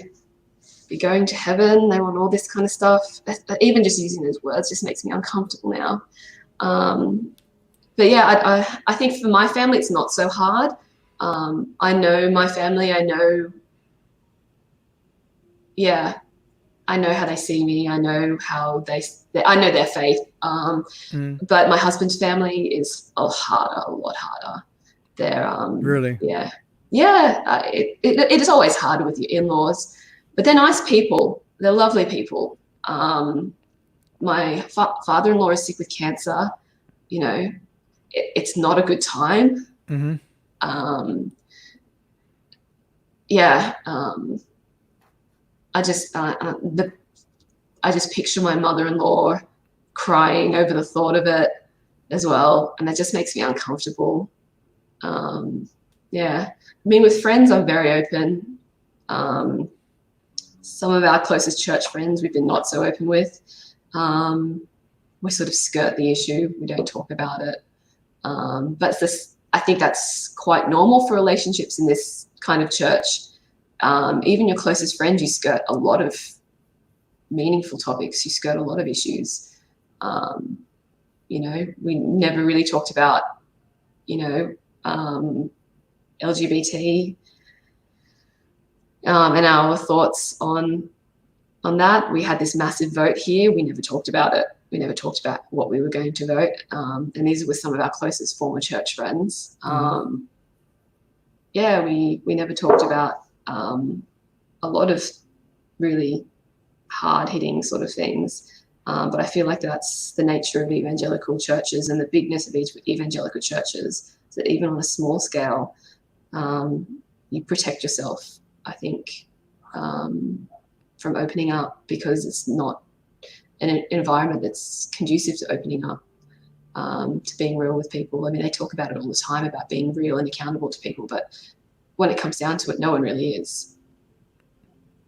be going to heaven. They want all this kind of stuff. Even just using those words just makes me uncomfortable now. But yeah, I think for my family, it's not so hard. I know my family. Yeah, I know how they see me. I know how I know their faith. But my husband's family is a lot harder. They're, Really? yeah, yeah. It is always harder with your in-laws, but they're nice people. They're lovely people. My father-in-law is sick with cancer. You know, it's not a good time. Yeah. I just picture my mother-in-law crying over the thought of it as well, and that just makes me uncomfortable. Yeah, I mean, with friends, I'm very open. Some of our closest church friends we've been not so open with. We sort of skirt the issue. We don't talk about it. But I think that's quite normal for relationships in this kind of church. Even your closest friends, you skirt a lot of meaningful topics. You skirt a lot of issues. You know, we never really talked about, you know, LGBT and our thoughts on that. We had this massive vote here. We never talked about it. We never talked about what we were going to vote. And these were some of our closest former church friends. Yeah, we never talked about a lot of really hard-hitting sort of things. But I feel like that's the nature of evangelical churches and the bigness of evangelical churches, that even on a small scale, you protect yourself, I think, from opening up, because it's not an environment that's conducive to opening up, to being real with people. I mean, they talk about it all the time, about being real and accountable to people, but when it comes down to it, no one really is.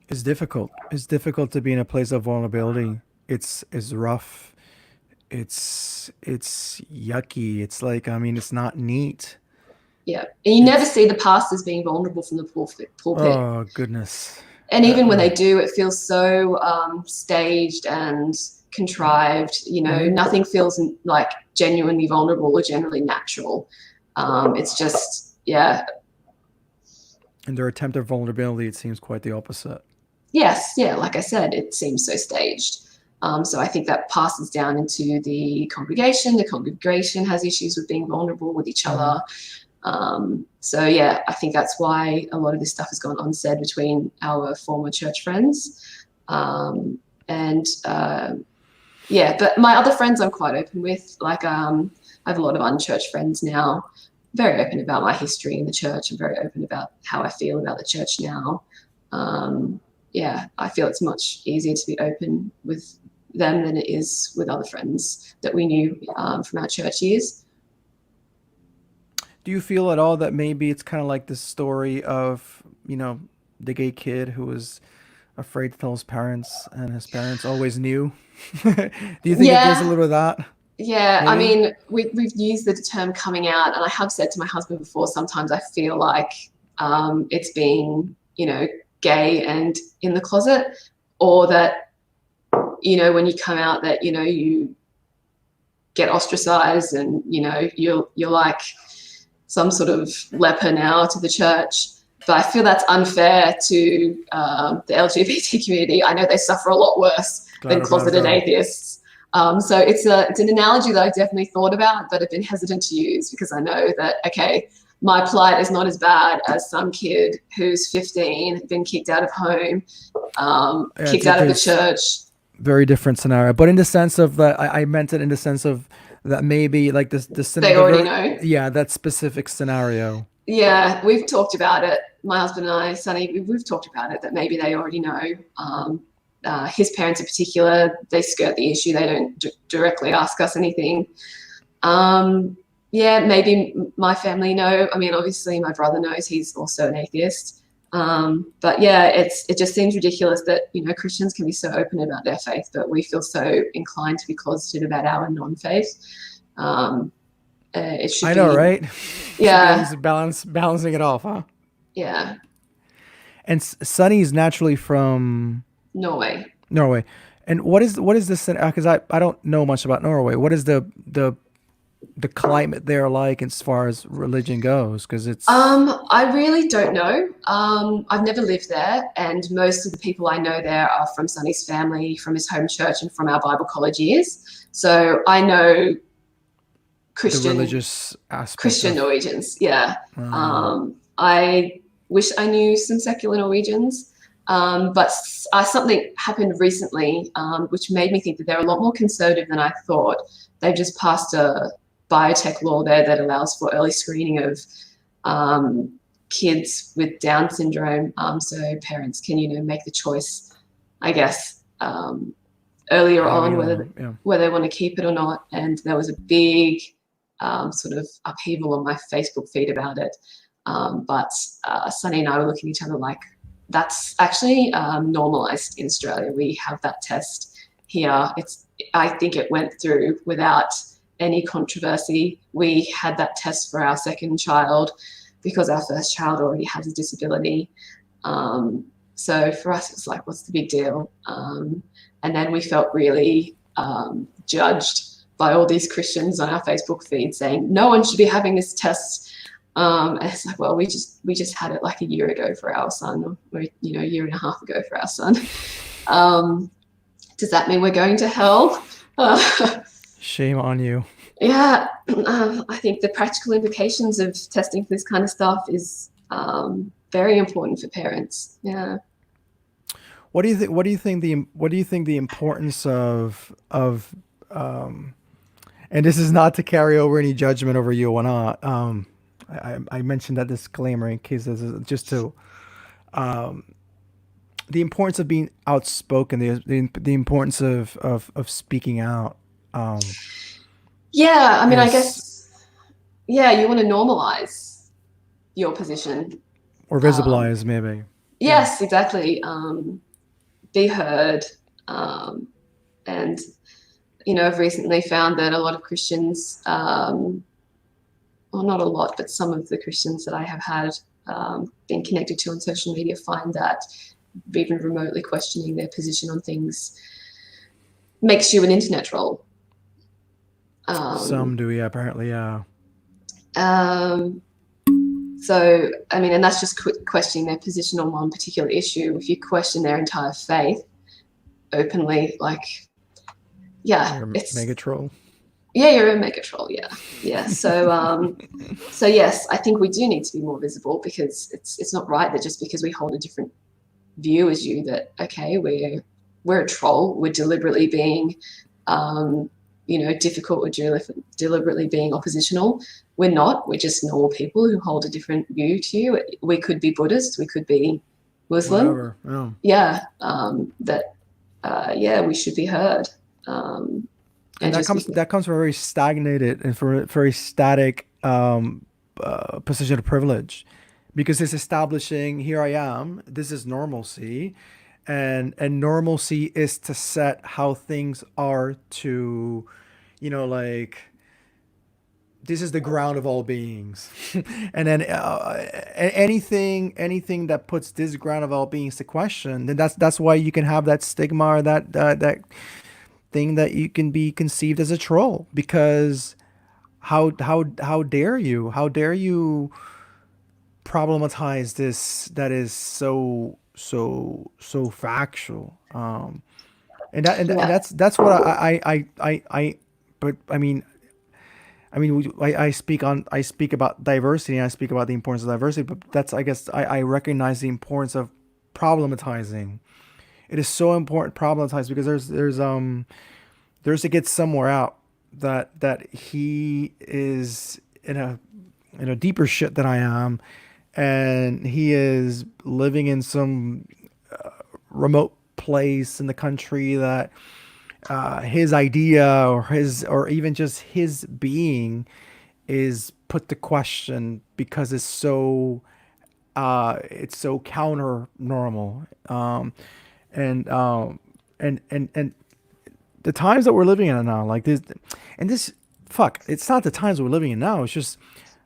It's difficult. It's difficult to be in a place of vulnerability. It's rough. It's yucky. It's like, I mean, it's not neat. Yeah, and you never It's see the pastors being vulnerable from the pulpit. oh goodness. And even when they do, it feels so staged and contrived. You know, nothing feels like genuinely vulnerable or genuinely natural. It's just, yeah. And their attempt at vulnerability, it seems quite the opposite. Yes, yeah, like I said, it seems so staged. So I think that passes down into the congregation. The congregation has issues with being vulnerable with each other. So yeah, I think that's why a lot of this stuff has gone unsaid between our former church friends. Yeah, but my other friends I'm quite open with. Like, I have a lot of unchurched friends now. Very open about my history in the church. I'm very open about how I feel about the church now. Yeah, I feel it's much easier to be open with them than it is with other friends that we knew from our church years. Do you feel at all that maybe it's kind of like this story of, you know, the gay kid who was afraid to tell his parents and his parents always knew? Do you think that there's a Yeah, little of that? yeah. I Maybe? mean, we've used the term coming out, and I have said to my husband before, sometimes I feel like it's being, you know, gay and in the closet, or that, you know, when you come out, that, you know, you get ostracized and, you know, you're like some sort of leper now to the church. But I feel that's unfair to the LGBT community. I know they suffer a lot worse than Claro, claro, closeted claro. atheists. So it's an analogy that I definitely thought about, but I've been hesitant to use, because I know that, okay, my plight is not as bad as some kid who's 15, been kicked out of home, Yeah, kicked out of the there's church. very different scenario, but in the sense of that, I meant it in the sense of that maybe like They the already very, know. yeah, that specific scenario. Yeah, we've talked about it. My husband and I, Sonny, we've talked about it, that maybe they already know. his parents in particular, they skirt the issue. They don't directly ask us anything. Yeah, maybe my family know. I mean, obviously my brother knows, he's also an atheist. But yeah, it just seems ridiculous that, Christians can be so open about their faith, but we feel so inclined to be closeted about our non-faith. It should I know, be, right? Should be at yeah, least balancing it off, huh? yeah, And Sunny's naturally from Norway. Norway. And what is this? Because I don't know much about Norway. What is the climate there like as far as religion goes? Because it's I really don't know. I've never lived there, and most of the people I know there are from Sonny's family, from his home church, and from our Bible college years. So I know the Christian religious aspect Christian of. Norwegians. Yeah. Uh, I wish I knew some secular Norwegians, but something happened recently, which made me think that they're a lot more conservative than I thought. They've just passed a biotech law there that allows for early screening of kids with Down syndrome, so parents can, make the choice, I guess, earlier having on a yeah. whether they want to keep it or not. And there was a big sort of upheaval on my Facebook feed about it. But Sunny and I were looking at each other like, that's actually normalized in Australia. We have that test here. I think it went through without any controversy. We had that test for our second child because our first child already has a disability. So for us, it's like, what's the big deal? And then we felt really judged by all these Christians on our Facebook feed saying no one should be having this test. And it's like, well, we just had it like a year ago for our son, or a year and a half ago for our son. Does that mean we're going to hell? Shame on you. Yeah, I think the practical implications of testing for this kind of stuff is very important for parents. Yeah. What do you think? What do you think the importance of and this is not to carry over any judgment over you or not. I mentioned that disclaimer in case this is just to the importance of being outspoken, the importance of speaking out Yeah, I mean, I is guess, yeah, you want to normalize your position. or Um, visibilize maybe. Yeah. yes, exactly. Be heard. Um, and, I've recently found that a lot of Christians, well, not a lot, but some of the Christians that I have had been connected to on social media find that even remotely questioning their position on things makes you an internet troll. Some Um, do, yeah, apparently, yeah. um, so, I mean, and that's just questioning their position on one particular issue. If you question their entire faith openly, like, yeah, You're a it's mega troll. yeah, you're a mega troll. Yeah, yeah. So yes, I think we do need to be more visible because it's not right that just because we hold a different view as you that okay, we're a troll. We're deliberately being, difficult. We're deliberately being oppositional. We're not. We're just normal people who hold a different view to you. We could be Buddhist. We could be Muslim. Whatever. Yeah. Yeah. That. Yeah, we should be heard. Um, And and that just comes be. that comes from a very stagnated and for a very static position of privilege, because it's establishing here I am. This is normalcy, and normalcy is to set how things are to, like this is the ground of all beings, and then anything that puts this ground of all beings to question, then that's why you can have that stigma or that thing that you can be conceived as a troll because how dare you problematize this that is so factual, and Yeah. that's what I but I speak about diversity and I speak about the importance of diversity, but that's I guess I recognize the importance of problematizing. It is so important to problematize because there's to get somewhere out that he is in a deeper shit than I am, and he is living in some remote place in the country that his idea or even just his being is put to question because it's so counter normal. And and the times that we're living in now, like this, and this, fuck, it's not the times we're living in now. It's just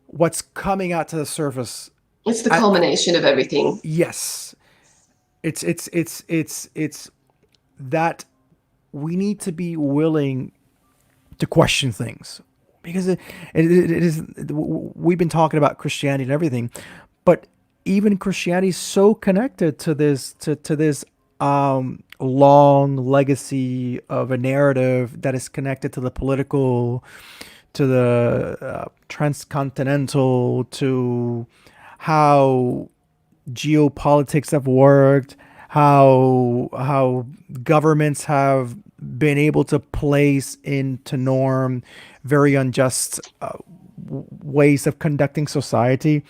what's coming out to the surface. It's the At, culmination of everything. yes, it's that we need to be willing to question things because it is. We've been talking about Christianity and everything, but even Christianity is so connected to this long legacy of a narrative that is connected to the political, to the transcontinental, to how geopolitics have worked, how governments have been able to place into norm very unjust ways of conducting society.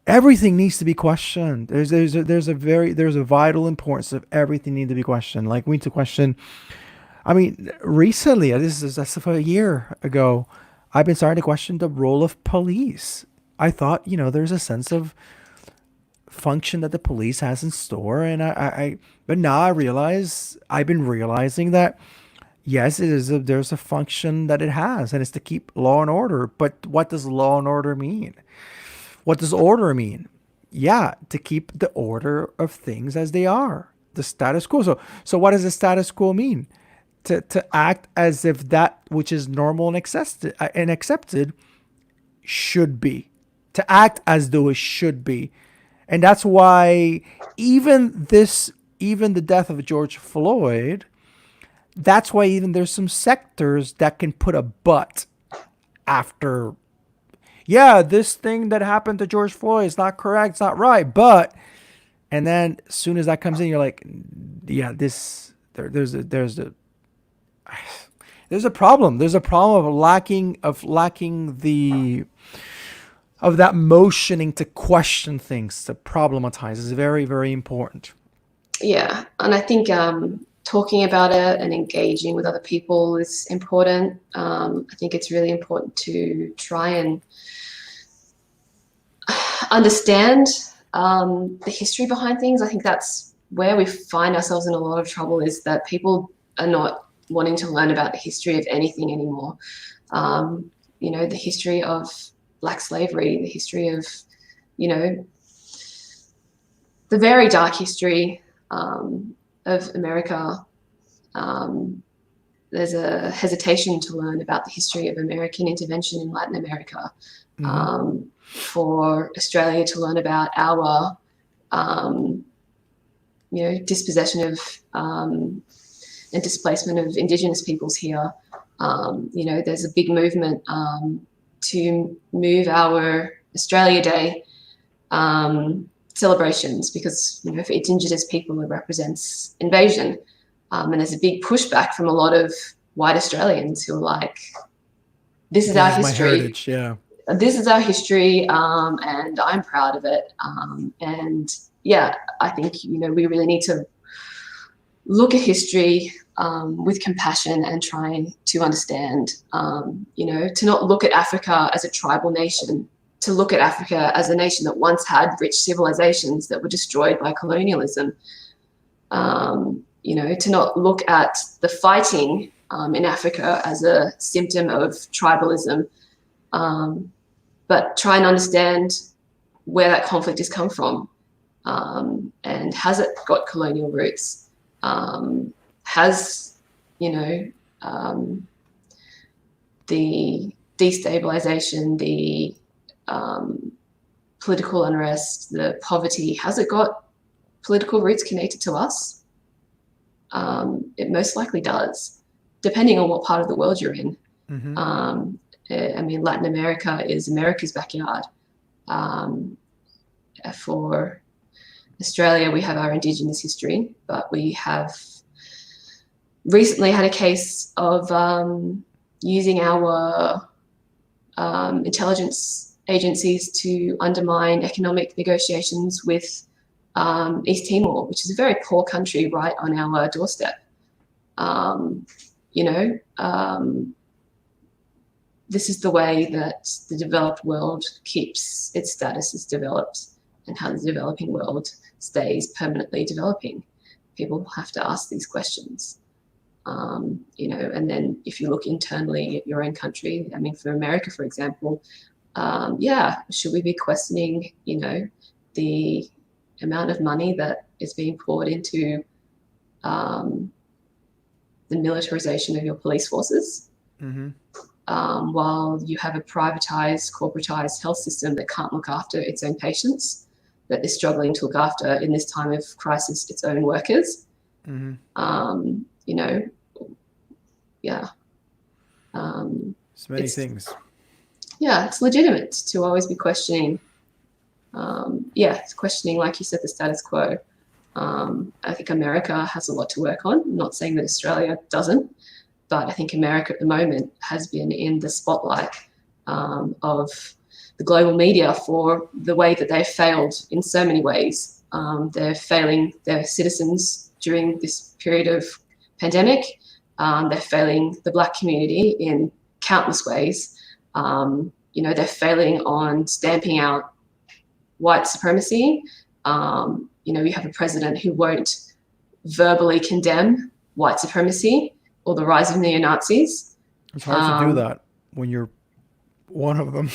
Everything needs to be questioned. There's a vital importance of everything need to be questioned. Like we need to question. I mean, recently, that's a year ago, I've been starting to question the role of police. I thought, there's a sense of function that the police has in store, and but now I've been realizing that yes, there's a function that it has, and it's to keep law and order. But what does law and order mean? What does order mean? Yeah, to keep the order of things as they are, the status quo. So what does the status quo mean? To act as if that which is normal and accepted should be. To act as though it should be. And that's why even the death of George Floyd, that's why even there's some sectors that can put a but after, yeah, this thing that happened to George Floyd is not correct, it's not right, but, and then as soon as that comes in, you're like, yeah, there's a problem. There's a problem of lacking the of that motioning to question things, to problematize is very, very important. Yeah, and I think talking about it and engaging with other people is important. I think it's really important to try and understand the history behind things. I think that's where we find ourselves in a lot of trouble, is that people are not wanting to learn about the history of anything anymore. The history of Black slavery, the history of, the very dark history of America. There's a hesitation to learn about the history of American intervention in Latin America. For Australia to learn about our, dispossession of and displacement of Indigenous peoples here. There's a big movement to move our Australia Day celebrations because, for Indigenous people, it represents invasion. And there's a big pushback from a lot of white Australians who are like, this is our history. My heritage, yeah. This is our history, and I'm proud of it. And yeah, I think, we really need to look at history with compassion and try to understand, to not look at Africa as a tribal nation, to look at Africa as a nation that once had rich civilizations that were destroyed by colonialism. To not look at the fighting in Africa as a symptom of tribalism, but try and understand where that conflict has come from, and has it got colonial roots? Has, the destabilization, the political unrest, the poverty, has it got political roots connected to us? It most likely does, depending on what part of the world you're in. Latin America is America's backyard. For Australia, we have our Indigenous history, but we have recently had a case of using our intelligence agencies to undermine economic negotiations with East Timor, which is a very poor country right on our doorstep. You know, this is the way that the developed world keeps its status as developed, and how the developing world stays permanently developing. People have to ask these questions. You know, and then if you look internally at your own country, I mean, for America, for example, should we be questioning, you know, the amount of money that is being poured into the militarization of your police forces, while you have a privatized, corporatized health system that can't look after its own patients, that is struggling to look after, in this time of crisis, its own workers. You know, yeah. It's many things. Yeah, it's legitimate to always be questioning. It's questioning, like you said, the status quo. I think America has a lot to work on. I'm not saying that Australia doesn't, but I think America at the moment has been in the spotlight of the global media for the way that they've failed in so many ways. They're failing their citizens during this period of pandemic. They're failing the Black community in countless ways. You know, they're failing on stamping out white supremacy. You know, we have a president who won't verbally condemn white supremacy or the rise of neo-Nazis. It's hard to do that when you're one of them.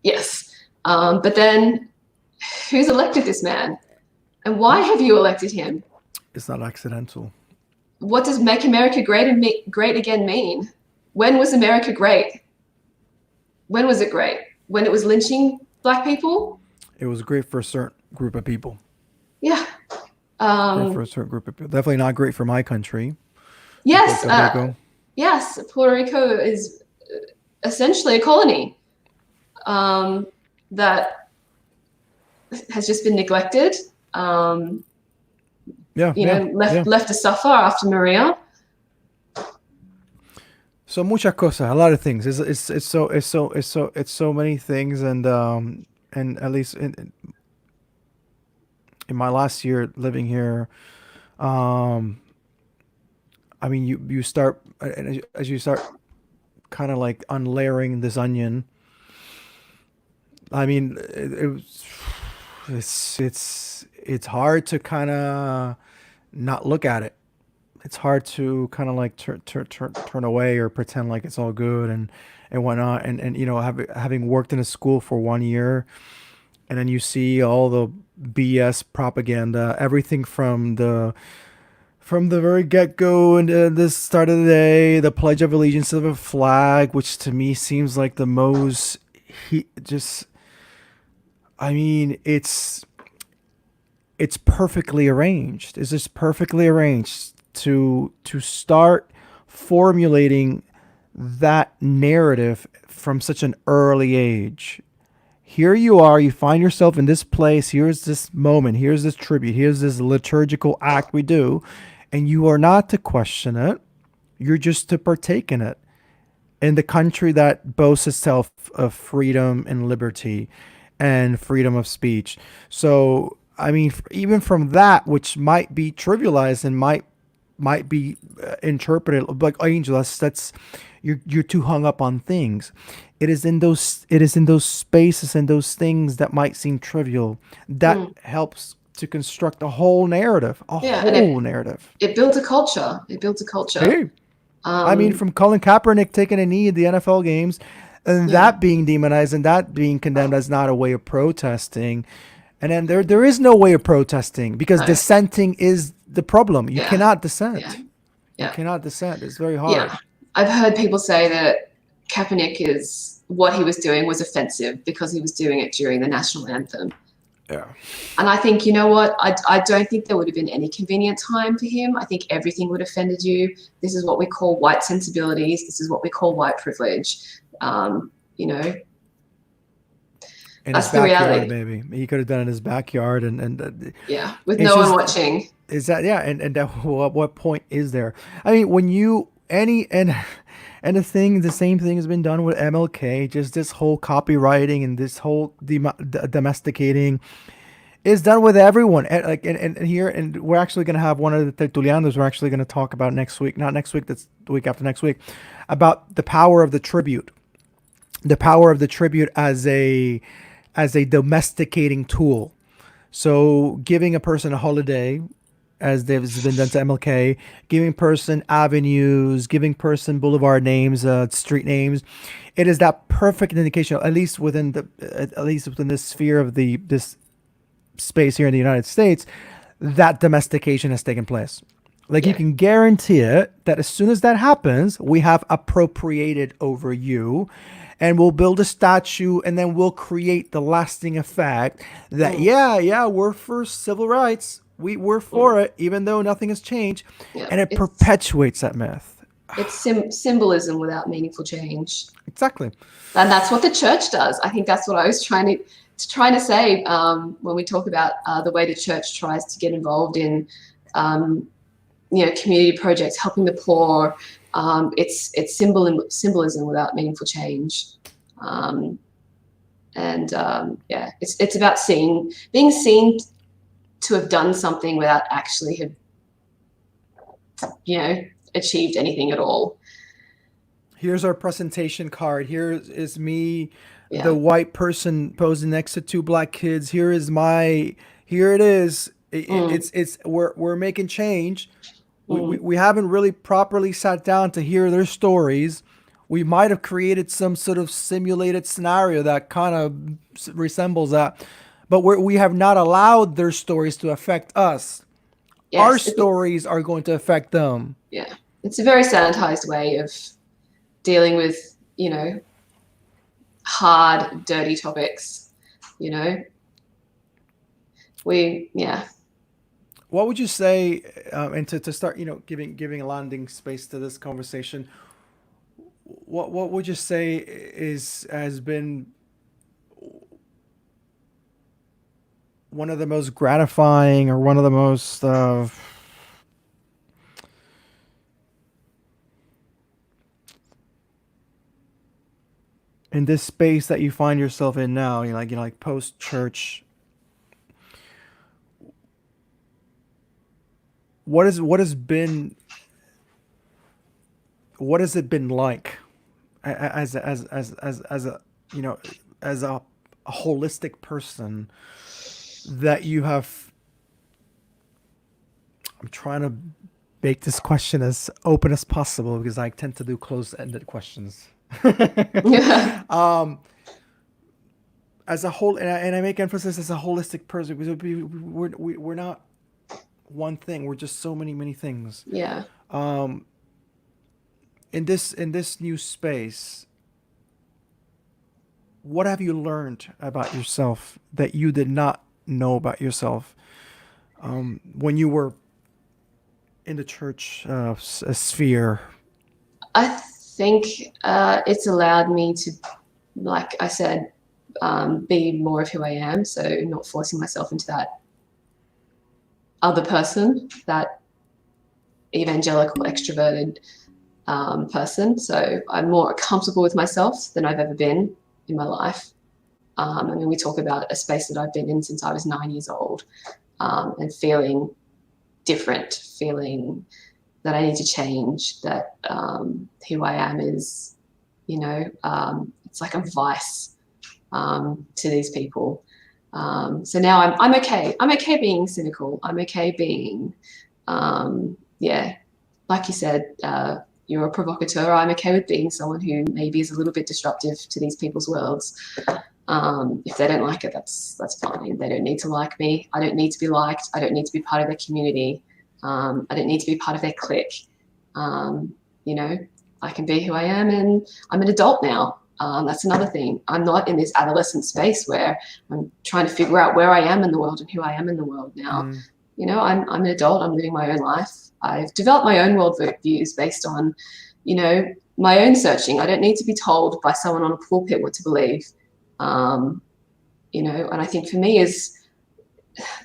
Yes. But then who's elected this man? And why have you elected him? It's not accidental. What does make America great and great again mean? When was America great? When was it great? When it was lynching Black people? It was great for a certain group of people. Yeah. Great for a certain group of people. Definitely not great for my country. Yes. Yes. Puerto Rico is essentially a colony that has just been neglected. Left to suffer after Maria. So muchas cosas, a lot of things. It's so many things, and at least in my last year living here, I mean, you start, as you start kind of like unlayering this onion. I mean, it's hard to kind of not look at it. It's hard to kind of like turn away or pretend like it's all good and whatnot. And you know, having worked in a school for 1 year, and then you see all the BS propaganda, everything from the very get-go and the start of the day, the Pledge of Allegiance of a flag, which to me seems like the most I mean, it's perfectly arranged. It's just perfectly arranged to start formulating that narrative from such an early age. Here you are, you find yourself in this place, here's this moment, here's this tribute, here's this liturgical act we do, and you are not to question it, you're just to partake in it. In the country that boasts itself of freedom and liberty and freedom of speech. So, I mean, even from that, which might be trivialized and might be interpreted like, Angel, that's you're too hung up on things. It is in those spaces and those things that might seem trivial that helps to construct a whole narrative, narrative. It builds a culture. Hey, I mean, from Colin Kaepernick taking a knee at the NFL games, and that being demonized and that being condemned as not a way of protesting. And then there is no way of protesting because dissenting is the problem. You cannot dissent. You cannot dissent. It's very hard. Yeah. I've heard people say that Kaepernick what he was doing was offensive because he was doing it during the national anthem. Yeah. And I think, you know what? I don't think there would have been any convenient time for him. I think everything would have offended you. This is what we call white sensibilities. This is what we call white privilege. You know, in that's his the backyard, reality. maybe he could have done it in his backyard, with no one watching. Is that and what point is there? I mean, when you the same thing has been done with MLK. Just this whole copywriting and this whole domesticating. It's done with everyone. And here, and we're actually going to have one of the Tertulianos. We're actually going to talk about next week, not next week. That's the week after next week, about the power of the tribute, the power of the tribute as a domesticating tool. So giving a person a holiday, as has been done to MLK, giving person avenues, giving person boulevard names, street names, it is that perfect indication, at least within this sphere of the this space here in the United States, that domestication has taken place. Like you Yeah. can guarantee it that as soon as that happens, we have appropriated over you and we'll build a statue and then we'll create the lasting effect that, Mm, yeah, we're for civil rights. We're mm. for it, even though nothing has changed. Yeah. And it perpetuates that myth. It's symbolism without meaningful change. Exactly. And that's what the church does. I think that's what I was trying to say when we talk about the way the church tries to get involved in um, community projects, helping the poor. It's symbolism without meaningful change. Um, and it's about being seen to have done something without actually have achieved anything at all. Here's our presentation card. Here is me, the Yeah. white person posing next to two black kids. Here is my. Here it is. Mm, It's we're making change. mm. We haven't really properly sat down to hear their stories. We might have created some sort of simulated scenario that kind of resembles that, but we have not allowed their stories to affect us. Our Yes. stories are going to affect them. Yeah. It's a very sanitized way of dealing with hard, dirty topics. You know, yeah. What would you say, and to start, giving a landing space to this conversation, what would you say is has been one of the most gratifying or one of the most in this space that you find yourself in now, like post church, what has it been like as a you know as a holistic person that you have. I'm trying to make this question as open as possible because I tend to do closed-ended questions. Yeah. um, as a whole, and I make emphasis as a holistic person because we're not one thing. We're just so many things. Yeah. Um, in this new space, what have you learned about yourself that you did not know about yourself when you were in the church sphere? I think it's allowed me to, like I said, be more of who I am. So not forcing myself into that other person, that evangelical, extroverted person. So I'm more comfortable with myself than I've ever been in my life. I mean, we talk about a space that I've been in since I was 9 years old, and feeling different, feeling that I need to change, that who I am is, it's like a vice to these people. So now I'm okay. I'm okay being cynical. I'm okay being, yeah, like you said, you're a provocateur. I'm okay with being someone who maybe is a little bit disruptive to these people's worlds. If they don't like it, that's fine. They don't need to like me. I don't need to be liked. I don't need to be part of their community. I don't need to be part of their clique. Um, you know, I can be who I am, and I'm an adult now. That's another thing. I'm not in this adolescent space where I'm trying to figure out where I am in the world and who I am in the world now. Mm. I'm an adult. I'm living my own life. I've developed my own world views based on, my own searching. I don't need to be told by someone on a pulpit what to believe. Um, and I think for me is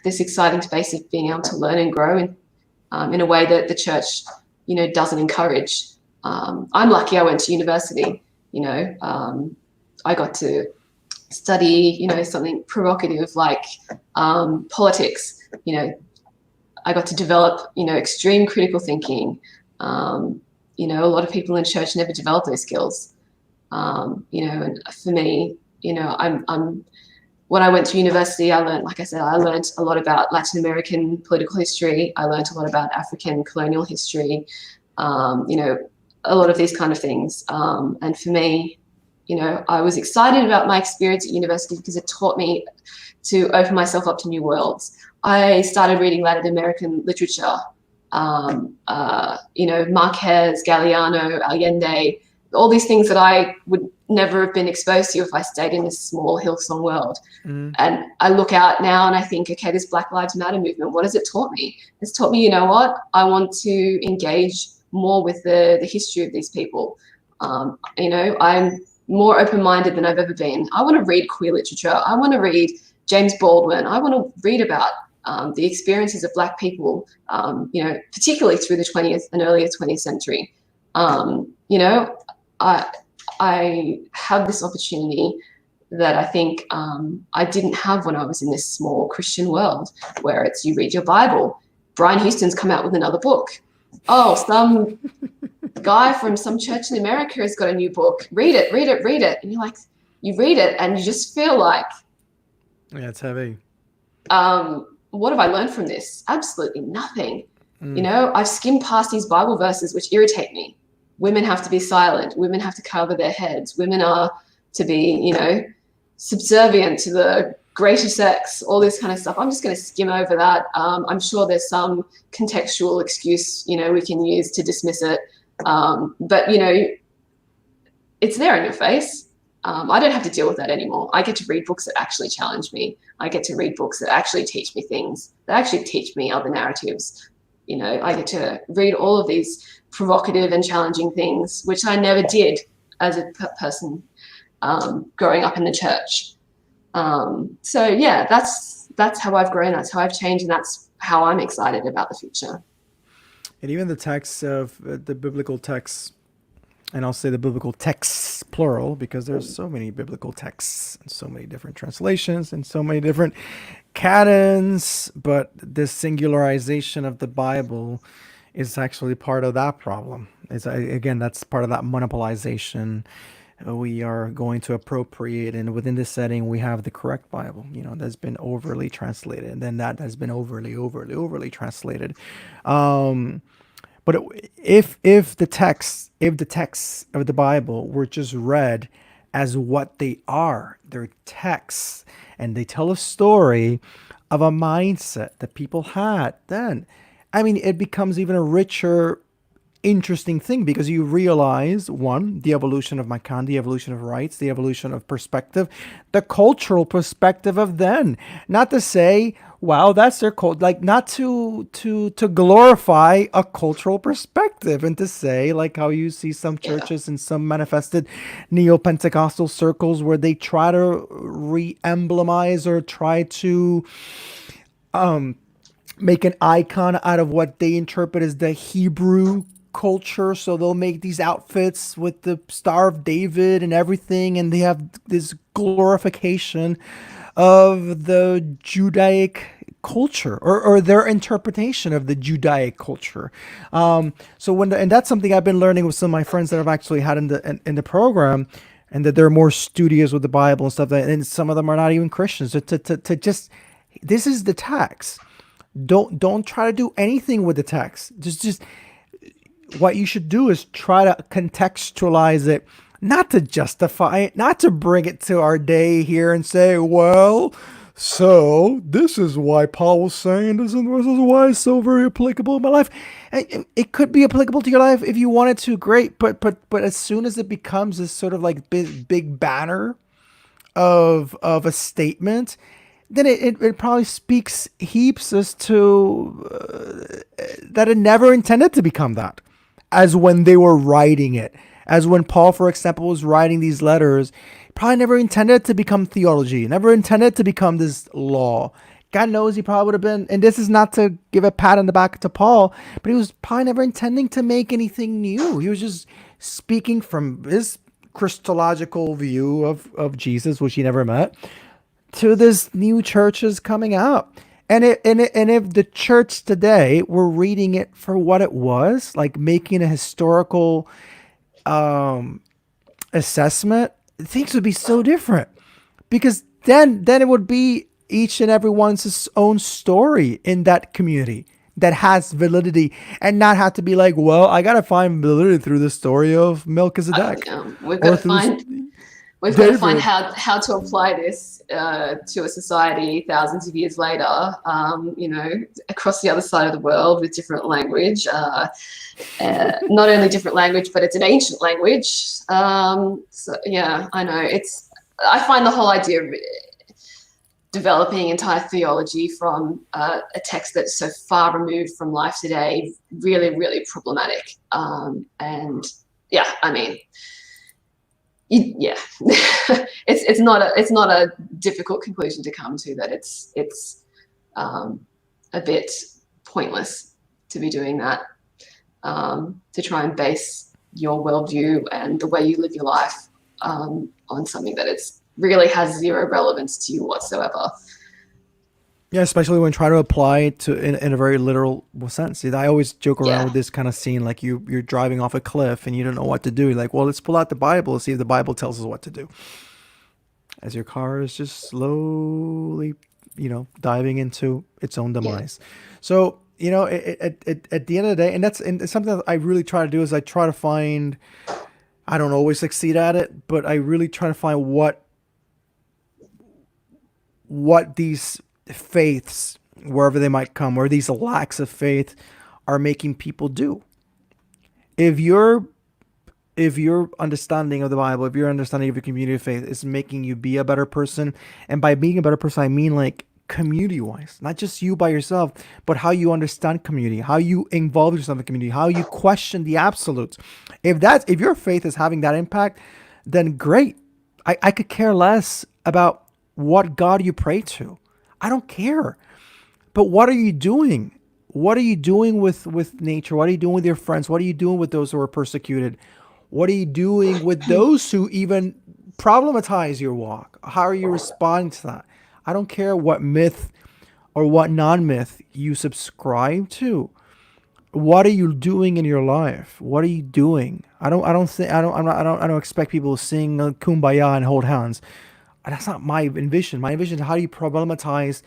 this exciting space of being able to learn and grow in a way that the church, doesn't encourage. I'm lucky I went to university. I got to study, something provocative like politics. I got to develop, extreme critical thinking. A lot of people in church never develop those skills. And for me, I'm when I went to university, I learned, like I said, I learned a lot about Latin American political history. I learned a lot about African colonial history, a lot of these kind of things. And for me, I was excited about my experience at university because it taught me to open myself up to new worlds. I started reading Latin American literature, Marquez, Galeano, Allende, all these things that I would never have been exposed to if I stayed in this small Hillsong world. And I look out now and I think, okay, this Black Lives Matter movement, what has it taught me? It's taught me, what? I want to engage more with the history of these people. I'm more open-minded than I've ever been. I want to read queer literature. I want to read James Baldwin. I want to read about the experiences of Black people, particularly through the 20th and earlier 20th century. I have this opportunity that I think I didn't have when I was in this small Christian world where it's you read your Bible. Brian Houston's come out with another book. Oh, some guy from some church in America has got a new book. Read it. And you're like, you read it and you just feel like, yeah, it's heavy. What have I learned from this? Absolutely nothing. I've skimmed past these Bible verses which irritate me. Women have to be silent. Women have to cover their heads. Women are to be, subservient to the greater sex, all this kind of stuff. I'm just going to skim over that. I'm sure there's some contextual excuse, we can use to dismiss it. But, it's there in your face. I don't have to deal with that anymore. I get to read books that actually challenge me. I get to read books that actually teach me things, that actually teach me other narratives. I get to read all of these provocative and challenging things, which I never did as a person growing up in the church. So yeah, that's how I've grown. That's how I've changed, and that's how I'm excited about the future. And even the texts of the biblical texts, and I'll say the biblical texts plural because there's so many biblical texts and so many different translations and so many different canons, but this singularization of the Bible is actually part of that problem. Again, that's part of that monopolization. We are going to appropriate, and within this setting, we have the correct Bible, that's been overly translated, and then that has been overly translated. But if the texts of the Bible were just read as what they are, they're texts, and they tell a story of a mindset that people had, then, it becomes even a richer, interesting thing because you realize, one, the evolution of Makan, the evolution of rights, the evolution of perspective, the cultural perspective of then. Not to say, wow, that's their cult, like not to glorify a cultural perspective, and to say, like how you see some churches and some manifested neo-Pentecostal circles where they try to re-emblemize or try to make an icon out of what they interpret as the Hebrew culture. So they'll make these outfits with the Star of David and everything, and they have this glorification of the Judaic culture or their interpretation of the Judaic culture. So and that's something I've been learning with some of my friends that I've actually had in the program, and that they're more studious with the Bible and stuff. And some of them are not even Christians. To just, this is the text. Don't try to do anything with the text. Just what you should do is try to contextualize it, not to justify it, not to bring it to our day here and say, well, so this is why Paul was saying this, and this is why it's so very applicable in my life. It could be applicable to your life if you wanted to, great. But as soon as it becomes this sort of like big banner of a statement, then it probably speaks heaps as to that it never intended to become that, as when they were writing it. As when Paul, for example, was writing these letters, probably never intended to become theology, never intended to become this law. God knows he probably would have been, and this is not to give a pat on the back to Paul, but he was probably never intending to make anything new. He was just speaking from his Christological view of Jesus, which he never met, to this new churches coming out. And if the church today were reading it for what it was, like making a historical assessment, things would be so different. Because then it would be each and everyone's own story in that community that has validity, and not have to be like, well, I gotta find validity through the story of Melchizedek We've got or to through find we've got to find David. how to apply this to a society thousands of years later, across the other side of the world with different language. Not only different language, but it's an ancient language. So yeah, I know I find the whole idea of developing entire theology from a text that's so far removed from life today really, really problematic. And yeah, I mean, yeah, it's not a difficult conclusion to come to, that it's a bit pointless to be doing that, to try and base your worldview and the way you live your life on something that it's really has zero relevance to you whatsoever. Yeah, especially when trying to apply it to in a very literal sense. See, I always joke around Yeah, with this kind of scene, like you're driving off a cliff and you don't know what to do. You're like, well, let's pull out the Bible and see if the Bible tells us what to do. As your car is just slowly, diving into its own yeah, demise. So, at the end of the day, and it's something that I really try to do, is I try to find. I don't always succeed at it, but I really try to find what these faiths, wherever they might come, or these lacks of faith, are making people do. If your if your understanding of the Bible, if your understanding of your community of faith is making you be a better person, and by being a better person, I mean like community wise, not just you by yourself, but how you understand community, how you involve yourself in community, how you question the absolutes. If your faith is having that impact, then great. I could care less about what God you pray to. I don't care. But what are you doing? What are you doing with nature? What are you doing with your friends? What are you doing with those who are persecuted? What are you doing with those who even problematize your walk? How are you responding to that? I don't care what myth or what non-myth you subscribe to. What are you doing in your life? What are you doing? I don't think I don't I'm not, I don't expect people to sing kumbaya and hold hands. That's not my envision. My envision is how do you problematize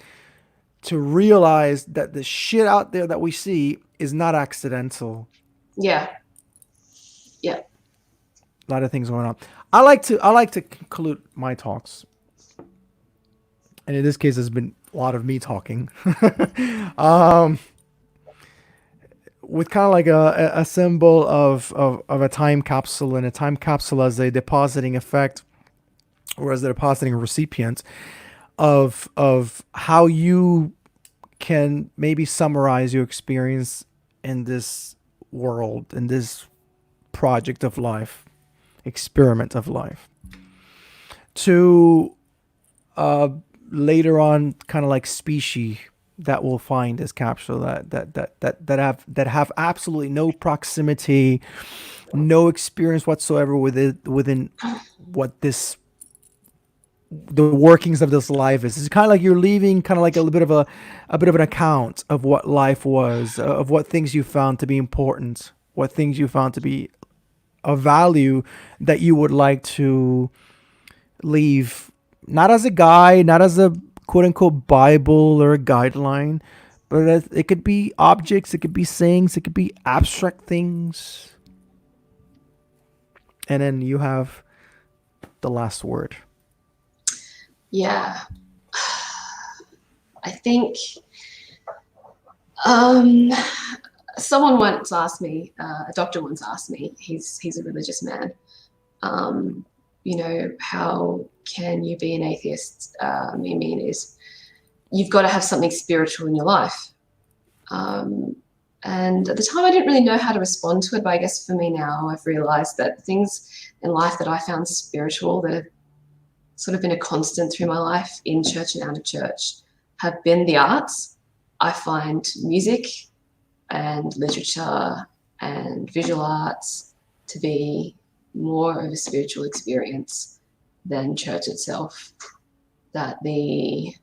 to realize that the shit out there that we see is not accidental. yeah, yeah, A lot of things going on. I like to conclude my talks, and in this case, it's been a lot of me talking, with kind of like a symbol of a time capsule, and a time capsule as a depositing effect, or as a depositing recipient of how you can maybe summarize your experience in this world, in this project of life, experiment of life, to later on kind of like species that will find this capsule that have absolutely no proximity, no experience whatsoever within what this the workings of this life is. It's kind of like you're leaving kind of like a bit of an account of what life was, of what things you found to be important, what things you found to be of value that you would like to leave, not as a guide, not as a quote unquote Bible or a guideline, but it could be objects, it could be sayings, it could be abstract things. And then you have the last word. yeah. I think um, someone once asked me, a doctor once asked me, he's a religious man, um, how can you be an atheist? I mean, is you've got to have something spiritual in your life. Um, and at the time, I didn't really know how to respond to it, but I guess for me now, I've realized that things in life that I found spiritual, that have sort of been a constant through my life, in church and out of church, have been the arts. I find music and literature and visual arts to be more of a spiritual experience than church itself. That the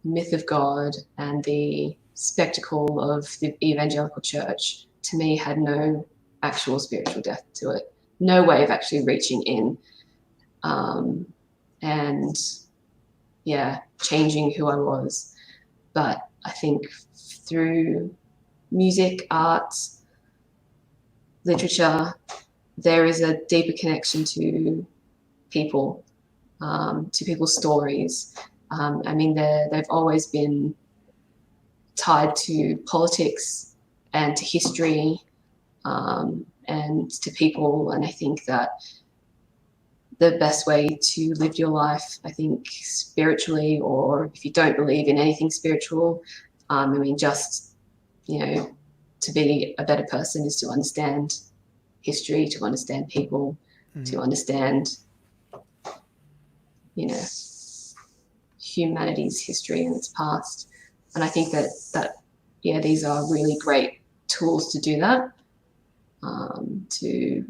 myth of God and the spectacle of the evangelical church to me had no actual spiritual depth to it, no way of actually reaching in and changing who I was. But I think through music, art, literature, there is a deeper connection to people, to people's stories. I mean, they've always been tied to politics and to history and to people. And I think that the best way to live your life, I think, spiritually, or if you don't believe in anything spiritual, I mean, just, to be a better person is to understand history, to understand people, to understand, humanity's history and its past. And I think that these are really great tools to do that, to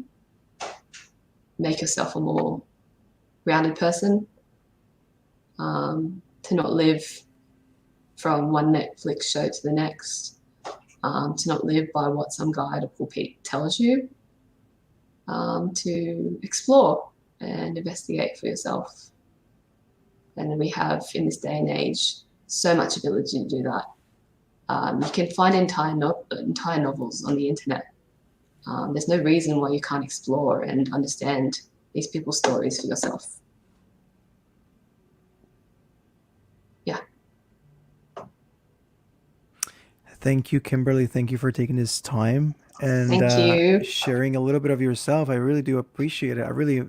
make yourself a more rounded person, to not live from one Netflix show to the next, to not live by what some guy at a pulpit tells you, to explore and investigate for yourself. And we have, in this day and age, so much ability to do that. You can find entire novels on the internet. There's no reason why you can't explore and understand these people's stories for yourself. Yeah. Thank you, Kimberly. Thank you for taking this time and Thank you. sharing a little bit of yourself. I really do appreciate it. I really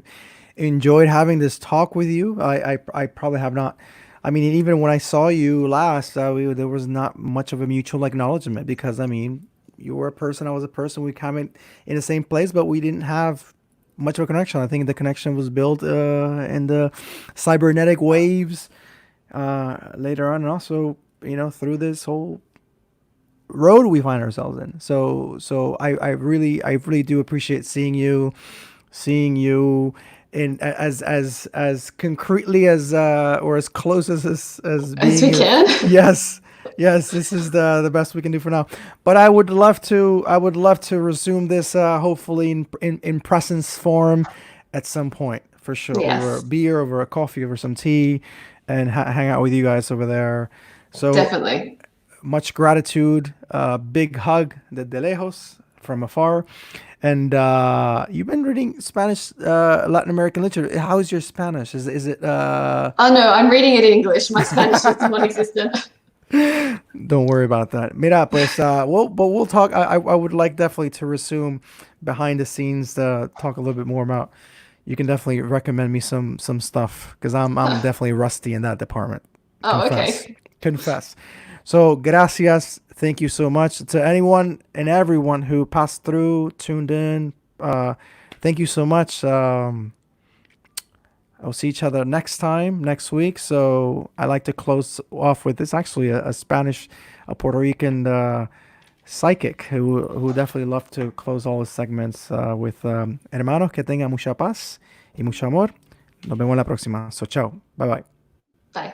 enjoyed having this talk with you. I probably have not. I mean, even when I saw you last, there was not much of a mutual acknowledgement because, I mean, you were a person, I was a person. We came in the same place, but we didn't have much of a connection. I think the connection was built in the cybernetic waves later on, and also, through this whole road we find ourselves in. So I really do appreciate seeing you in as concretely as or as close as As we being can. yes, this is the best we can do for now. But I would love to resume this hopefully in presence form at some point for sure, over a Yes, beer, over a coffee, over some tea, and hang out with you guys over there. So definitely. much gratitude. Big hug de lejos from afar. And you've been reading Spanish, Latin American literature. How is your Spanish? Is it? Oh no, I'm reading it in English. My Spanish is non-existent. Don't worry about that. Mira, pues, we'll talk. I would like definitely to resume behind the scenes to talk a little bit more about. You can definitely recommend me some stuff because I'm definitely rusty in that department. Oh, Confess, okay. confess. So gracias, thank you so much to anyone and everyone who passed through, tuned in. Thank you so much. I'll see each other next time, next week. So I like to close off with this actually a Spanish, a Puerto Rican psychic who definitely loved to close all his segments with hermanos que tengan mucha paz y mucho amor. Nos vemos la próxima. So ciao. Bye bye. Bye.